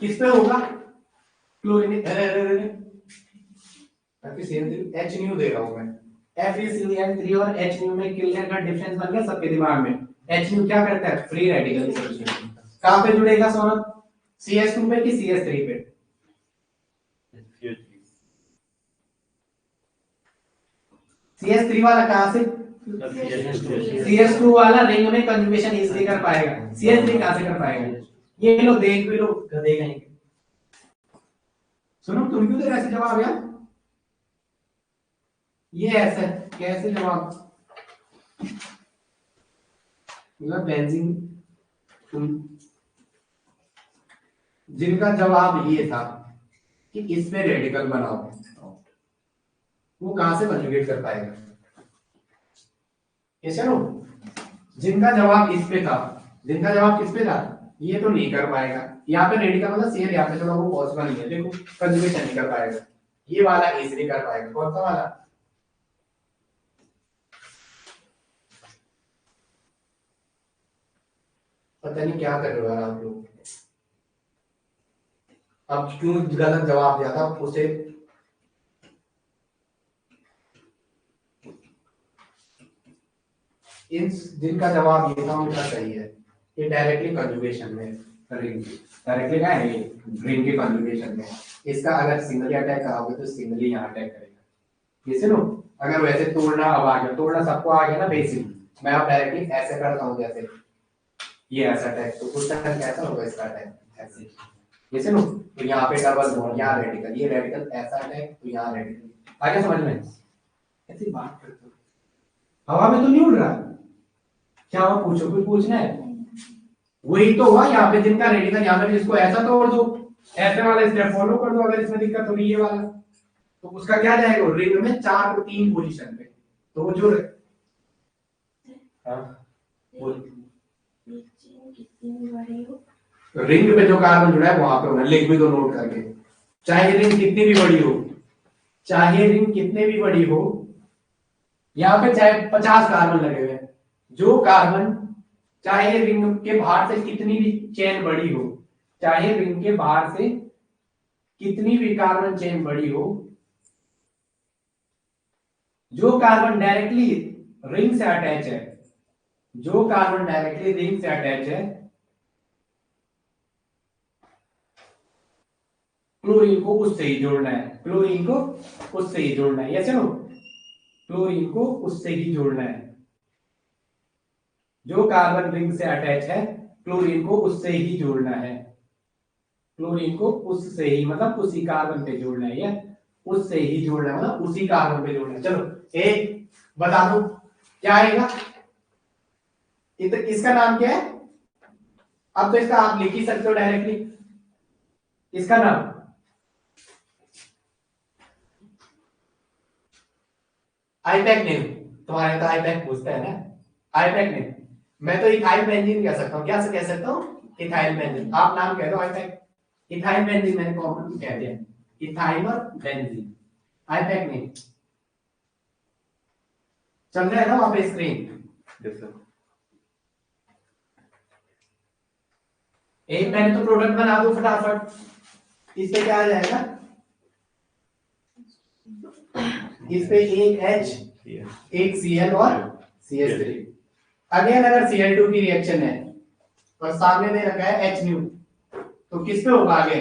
किस पे होगा क्लोरीन? H न्यू दे रहा हूं मैं। FeCl3 और H न्यू में कितने का डिफरेंस बन गया सबके दिमाग में? H न्यू क्या करता है? Free radical dissociation. कहां पे जुड़ेगा सौरभ? CH2 पे कि CH3 पे? CH3 वाला कहां से? CH2 वाला रिंग में कंजुगेशन इजीली कर पाएगा, CH3 कहां से कर पाएगा? ये लोग देख भी लो गधे कहीं। सुनो तुम क्यों दे रहे ऐसे जवाब यार? ये ऐसे कैसे जवाब? मतलब बेंजीन जिनका जवाब ये था कि इस पे रेडिकल बनाओ, वो कहां से कंजुगेट कर पाएगा? ये चलो जिनका जवाब इस पे था, जिनका जवाब किस पे था, ये तो नहीं कर पाएगा। यहाँ पे रेडिकल मतलब शेयर यहाँ पे थोड़ा वो पॉसिबल नहीं है, देखो कंजुगेशन नहीं कर पाएगा। ये वाला इजीली कर पाएगा। कौन सा वाला? पता नहीं क्या कर रहे हो यार आप लोग। अब क्यों गलत जवाब दिया था उसे? इन जिनका जवाब ये था उनका सही है। ये डायरेक्टली कंजुगेशन में रिंग, डायरेक्टली क्या है ये रिंग के कंजुगेशन में। इसका अगर सिंगली अटैक कराओगे तो सिंगली यहाँ अटैक करेगा। ये सुनो अगर वैसे तोड़ना अब आ गया, तोड़ना सबको आ गया ना बेसिक, मैं अब डायरेक्टली ऐसे करता हूँ जैसे ये ऐसा अटैक, तो उस टाइम कैसा होगा इसका अटैक? ऐसे ये सुनो तो यहाँ पे डबल बॉन्ड, यहाँ रेडिकल, ये रेडिकल ऐसा अटैक, तो यहाँ रेडिकल। आ गया समझ में? ऐसी बात करते हो, हवा में तो नहीं उड़ रहा। क्या हुआ पूछो, कोई पूछना है? वही तो हुआ यहाँ पे, जिनका रेडिकल यहाँ पे इसको ऐसा तोड़ दो, ऐसे वाला स्टेप फॉलो कर दो। अगर इसमें दिक्कत होगी ये वाला, तो उसका क्या जाएगा रिंग में 4 को 3 पोजीशन पे, तो वो जो रिंग पे जो कार्बन जुड़ा है वहां पे होना, लिख भी दो नोट करके। चाहे रिंग कितनी भी बड़ी हो, चाहे रिंग कितने भी बड़ी हो, यहाँ पे चाहे 50 कार्बन लगे हुए, जो कार्बन चाहे रिंग के बाहर से कितनी भी चेन बड़ी हो, चाहे रिंग के बाहर से कितनी भी कार्बन चेन बड़ी हो, जो कार्बन डायरेक्टली रिंग से अटैच है, जो कार्बन डायरेक्टली रिंग से अटैच है, क्लोरीन को उससे ही जोड़ना है, क्लोरीन को उससे ही जोड़ना है। यस नो, क्लोरीन को उससे ही जोड़ना है। जो कार्बन रिंग से अटैच है क्लोरीन को उससे ही जोड़ना है, क्लोरीन को उससे ही मतलब उसी कार्बन पे जोड़ना है, या उससे ही जोड़ना है मतलब उसी कार्बन पे जोड़ना है। चलो एक बता दो क्या आएगा? इसका नाम क्या है? अब तो इसका आप लिख ही सकते हो डायरेक्टली, इसका नाम आईपैक नेम। तुम्हारे तो आईपैक पूछता है ना, आईपैक नेम। मैं तो इथाइल बेंजीन कह सकता हूँ, क्या से कह सकता हूँ? Ethyl benzene. आप नाम कह दो आईपैक। इथाइल बेंजीन मैंने कॉमन कह दिया, इथाइल और बेंजीन, आईपैक नेम। चल रहा है ना वहां पे स्क्रीन? एक मैंने तो प्रोडक्ट बना दो फटाफट। इससे क्या आ जाएगा? इस पे एक H, एक Cl और CH3। अगेन अगर Cl2 की रिएक्शन है और सामने दे रखा है H न्यू, तो किस पे होगा आगे?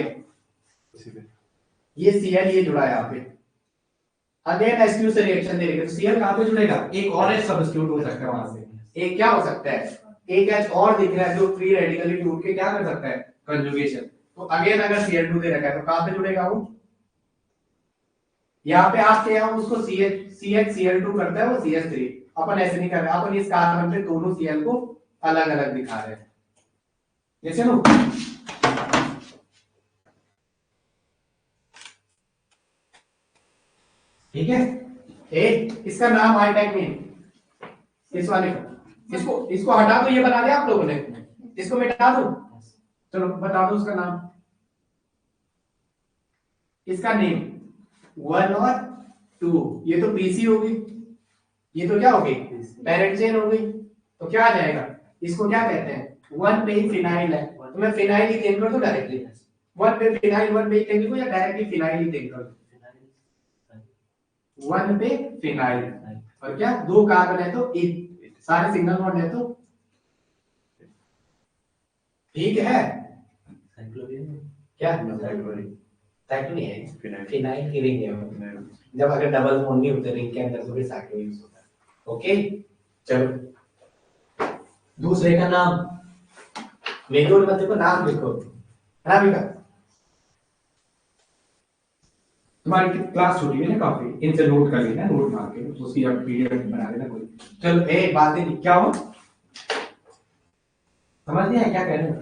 ये Cl ये जुड़ा है यहाँ पे। अगेन H2 से रिएक्शन दे रही है तो Cl कहां पे जुड़ेगा? एक और H सब्स्टिट्यूट हो सकता है वहां से, एक क्या हो सकता है, एक H और दिख रहा है जो फ्री रेडिकली टूट के क्या कर सकता है, कंजुगेशन। तो अगेन अगर Cl2 दे रखा है तो कहां पे जुड़ेगा वो, यहाँ पे आप क्या उसको CH Cl2 करता है वो CH3। अपन ऐसे नहीं कर रहे, अपन इस कार्बन पे दोनों Cl को अलग अलग दिखा रहे हैं, जैसे नो। ठीक है, इसका नाम हाईटेक में इस वाले का, इसको हटा दो, ये बना दिया आप लोगों ने, इसको मिटा दो, चलो बता दो उसका नाम, इसका नेम 1 और 2, ये तो पीसी होगी, ये तो क्या होगी, पेरेंट चेन हो गई। तो क्या आ जाएगा, इसको क्या कहते हैं, 1 पे ही फिनाइल है, तो मैं फिनाइल ही थिंक कर दूं डायरेक्टली, 1 पे फिनाइल 1 पे ही थिंक करूं या डायरेक्टली फिनाइल ही थिंक करूं, 1 पे फिनाइल, और क्या दो कार्बन है तो एक, सारे सिंगल बॉन्ड है तो ठीक है। क्या साइक्लोइन है, फिनाइल की रिंग है, जब अगर डबल बॉन्ड नहीं होते रिंग के अंदर तो फिर साइक्लोइन यूज होता है। ओके चलो, दूसरे का नाम मेरे मत देखो, नाम देखो, रामिका तुम्हारी क्लास छूटी है ना काफी, इनसे नोट कर लेना, नोट मार के तो उसकी अब पीडीएफ बना लेना कोई। चलो एक बात है, क्या हो समझ नहीं आया क्या कह रहे हो,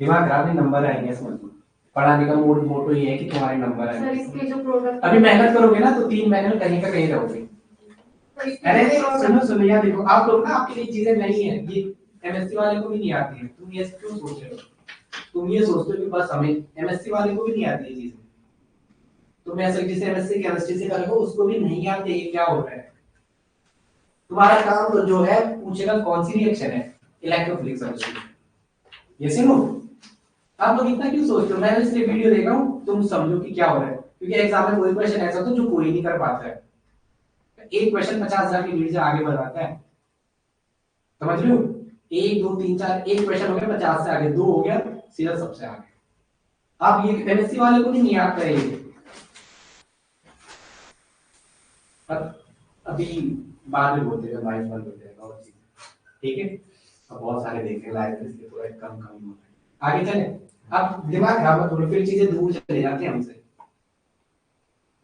दिमाग खराब नहीं, नंबर आएंगे समझ लो, पढ़ाने का मोटो ये है कि तुम्हारे नंबर आएंगे। सर इसके जो प्रोडक्ट अभी मेहनत करोगे ना तो 3 महीने में कहीं का कहीं रहोगे। अरे सुनो यार देखो, आप लोग ना, आपके लिए चीजें नहीं है, ये एमएससी वाले को भी नहीं आती है, तुम ये क्यों सोच रहे हो, तुम ये सोचते हो कि बस हमें, एमएससी वाले को भी नहीं आती है चीजें, तुम ऐसे जिसे एमएससी केमिस्ट्री से कर लो उसको भी नहीं आती है क्या हो रहा है। तुम्हारा काम तो जो है पूछेगा कौन सी रिएक्शन है, इलेक्ट्रोफिलिक सॉल्यूशन, ये सुनो। आप लोग इतना क्यों सोचते हो, मैं इसलिए वीडियो देख रहा हूँ तुम समझो कि क्या हो रहा है, क्योंकि एग्जाम में कोई क्वेश्चन ऐसा होता है जो कोई नहीं कर पाता है, एक क्वेश्चन 50,000 की लीड से आगे बढ़ाता है, समझ रहे हो, 1 2 3 4, एक क्वेश्चन हो गया 50 से आगे, 2 हो गया सीधा सबसे आगे। अब ये एमएससी वाले को भी नहीं आता है ये, अभी बाद में बोलते हैं लाइफ बंद हो जाएगा और चीज, ठीक है, अब बहुत सारे देख रहे लाइफ इसलिए थोड़ा कम हो रहा है, आगे चले। अब दिमाग खराब मत करो, फिर चीजें दूर चले जाती हैं हमसे,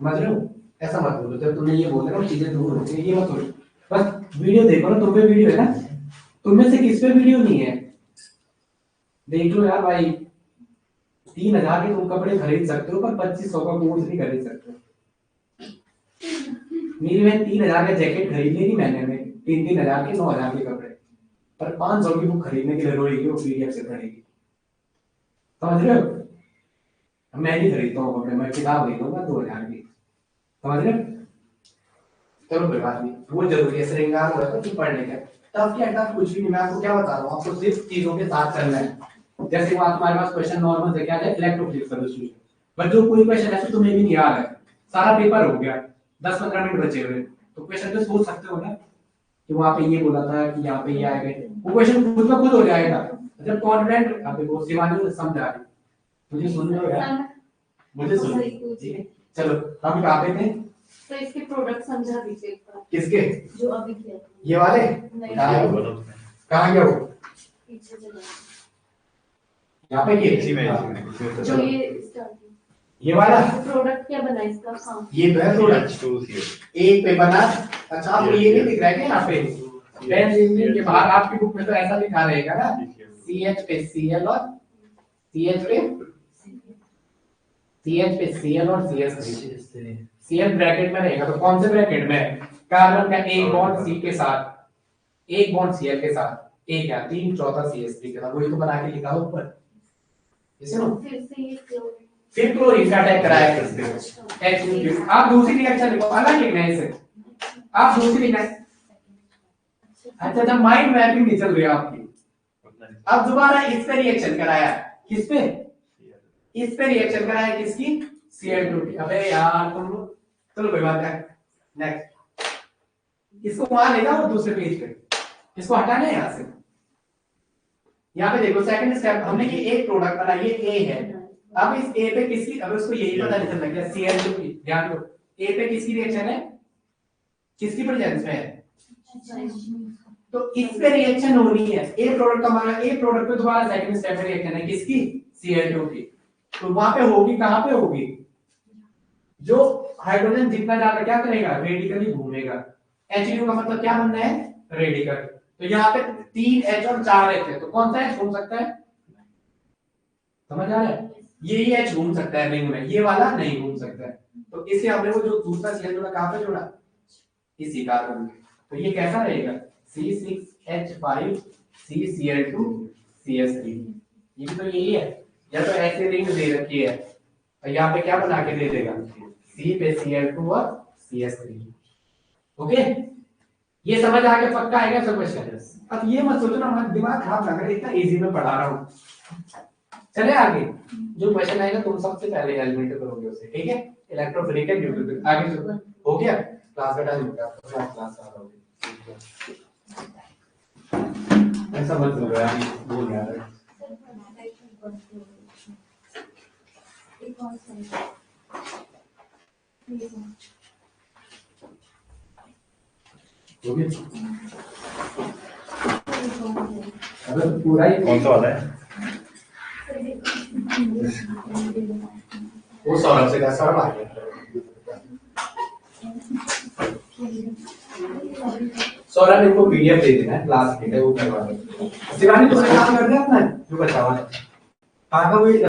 समझ रहे हो, ऐसा मत बोलो, जब तुमने ये बोल रहे हो चीजें दूर होती है ये मत बोलो, बस वीडियो देखो ना, तुम पे वीडियो है ना, तुम में से किस पे वीडियो नहीं है, देख लो यार भाई, 3,000 के तुम कपड़े खरीद सकते हो पर 2,500 का कोर्स नहीं खरीद सकते। मेरी बहन 3,000 का जैकेट खरीद लेगी महीने में, 3,000 के 9,000 के कपड़े, पर 500 की बुक खरीदने के लिए रोएगी, वो पीडीएफ से पढ़ेगी, समझ रहे हो। मैं नहीं खरीदता हूँ कपड़े, मैं किताब खरीदूंगा 2,000 की, समझ रहे हो। चलो कोई बात नहीं, वो जरूरी है, श्रृंगार हो तो पढ़ने का, तब क्या टफ कुछ भी नहीं, मैं आपको क्या बता रहा हूँ, आपको सिर्फ चीजों के साथ चलना है। जैसे वहां तुम्हारे पास क्वेश्चन नॉर्मल है, क्या है इलेक्ट्रोफिलिक सॉल्यूशन, बट जो कोई क्वेश्चन है तुम्हें भी नहीं आ रहा है, सारा पेपर हो गया, 10-15 मिनट बचे हुए, तो क्वेश्चन तो सोच सकते हो ना कि वहां पे ये बोला था कि यहाँ पे ये आएगा, वो क्वेश्चन खुद का खुद हो जाएगा जब कॉन्फिडेंट। अभी वो शिवानी समझा रही, मुझे सुन लो यार, मुझे सुन, ठीक है चलो हम कहाँ पे थे, तो इसके प्रोडक्ट समझा दीजिए एक बार, किसके, जो अभी किया था। ये वाले कहाँ गया वो, पीछे चला यहाँ पे किए, जो ये स्टार्ट ये वाला प्रोडक्ट क्या बना इसका काम, ये तो है प्रोडक्ट, एक पे बना। अच्छा आपको ये नहीं दिख रहा है क्या यहाँ पे, पेन के बाहर आपकी बुक में तो ऐसा लिखा रहेगा ना, CH पे Cl और CH पे Cl और CH3, Cl ब्रैकेट में रहेगा, तो कौन से ब्रैकेट में, कार्बन का एक बॉन्ड C के साथ, एक बॉन्ड Cl के साथ, एक या 3 चौथा CH3 के साथ, वही तो बना के लिखा हो ऊपर, इसे नो फिर से ये क्लोरीन, फिर क्लोरीन का अटैक कराया किसके, H2। आप दूसरी रिएक्शन लिखो, अलग लिखना है इसे, आप दूसरी लिखना है। अच्छा जब माइंड मैपिंग नहीं चल रही आपकी, अब दोबारा इस पे रिएक्शन कराया, किस पे, इस पे रिएक्शन कराया किसकी, Cl2 की। अबे यार तुम, चलो कोई बात नहीं, नेक्स्ट इसको वहां ले जाओ दूसरे पेज पे, इसको हटाना है यहाँ से। यहाँ पे देखो सेकंड स्टेप, हमने ये एक प्रोडक्ट बना, ये A है, अब इस A पे किसकी, अब उसको यही पता नहीं चल रहा Cl2 की, ध्यान दो A पे किसकी रिएक्शन है, किसकी प्रेजेंस में है, तो इस पे रिएक्शन होनी है। ए प्रोडक्ट का मतलब ए प्रोडक्ट पे दोबारा सेकंड स्टेप में रिएक्शन है किसकी, Cl2 की। तो वहां पे होगी, कहां पे होगी, जो हाइड्रोजन जितना ज्यादा क्या करेगा, रेडिकली घूमेगा। H2 का मतलब क्या बनना है, रेडिकल। तो यहाँ पे 3 H और 4 H है, तो कौन सा H घूम सकता है, समझ आ रहा है, यही H घूम सकता है रिंग में, ये वाला नहीं घूम सकता है। तो इसे हमने वो जो दूसरा Cl2 कहां पे जोड़ा, इसी कार्बन में। तो ये कैसा रहेगा, C6H5 CCl2 CH3। ये भी तो यही है, या तो ऐसे रिंग दे रखी है और यहाँ पे क्या बना के दे देगा, C पे Cl2 और CH3। ओके, ये समझ आ गया, पक्का आएगा सब क्वेश्चन। अब ये मत सोचना हमारा दिमाग खराब ना करे, इतना इजी में पढ़ा रहा हूँ। चले आगे, जो क्वेश्चन आएगा तुम सबसे पहले एलिमेंट करोगे उसे, ठीक है। इलेक्ट्रोफिलिक न्यूट्रल, आगे चलो, हो गया क्लास का टाइम हो गया, क्लास आ रहा होगी। ऐसा मत करो यार, भूल यार। हो गया, अगर पूरा ही कौन सा वाला है? वो सौरभ से का सौरभ आ गया। सौरभ इनको पीडीएफ दे देना है क्लास के, वो करवा दो। शिवानी तुमने काम कर दिया अपना जो बचा हुआ है,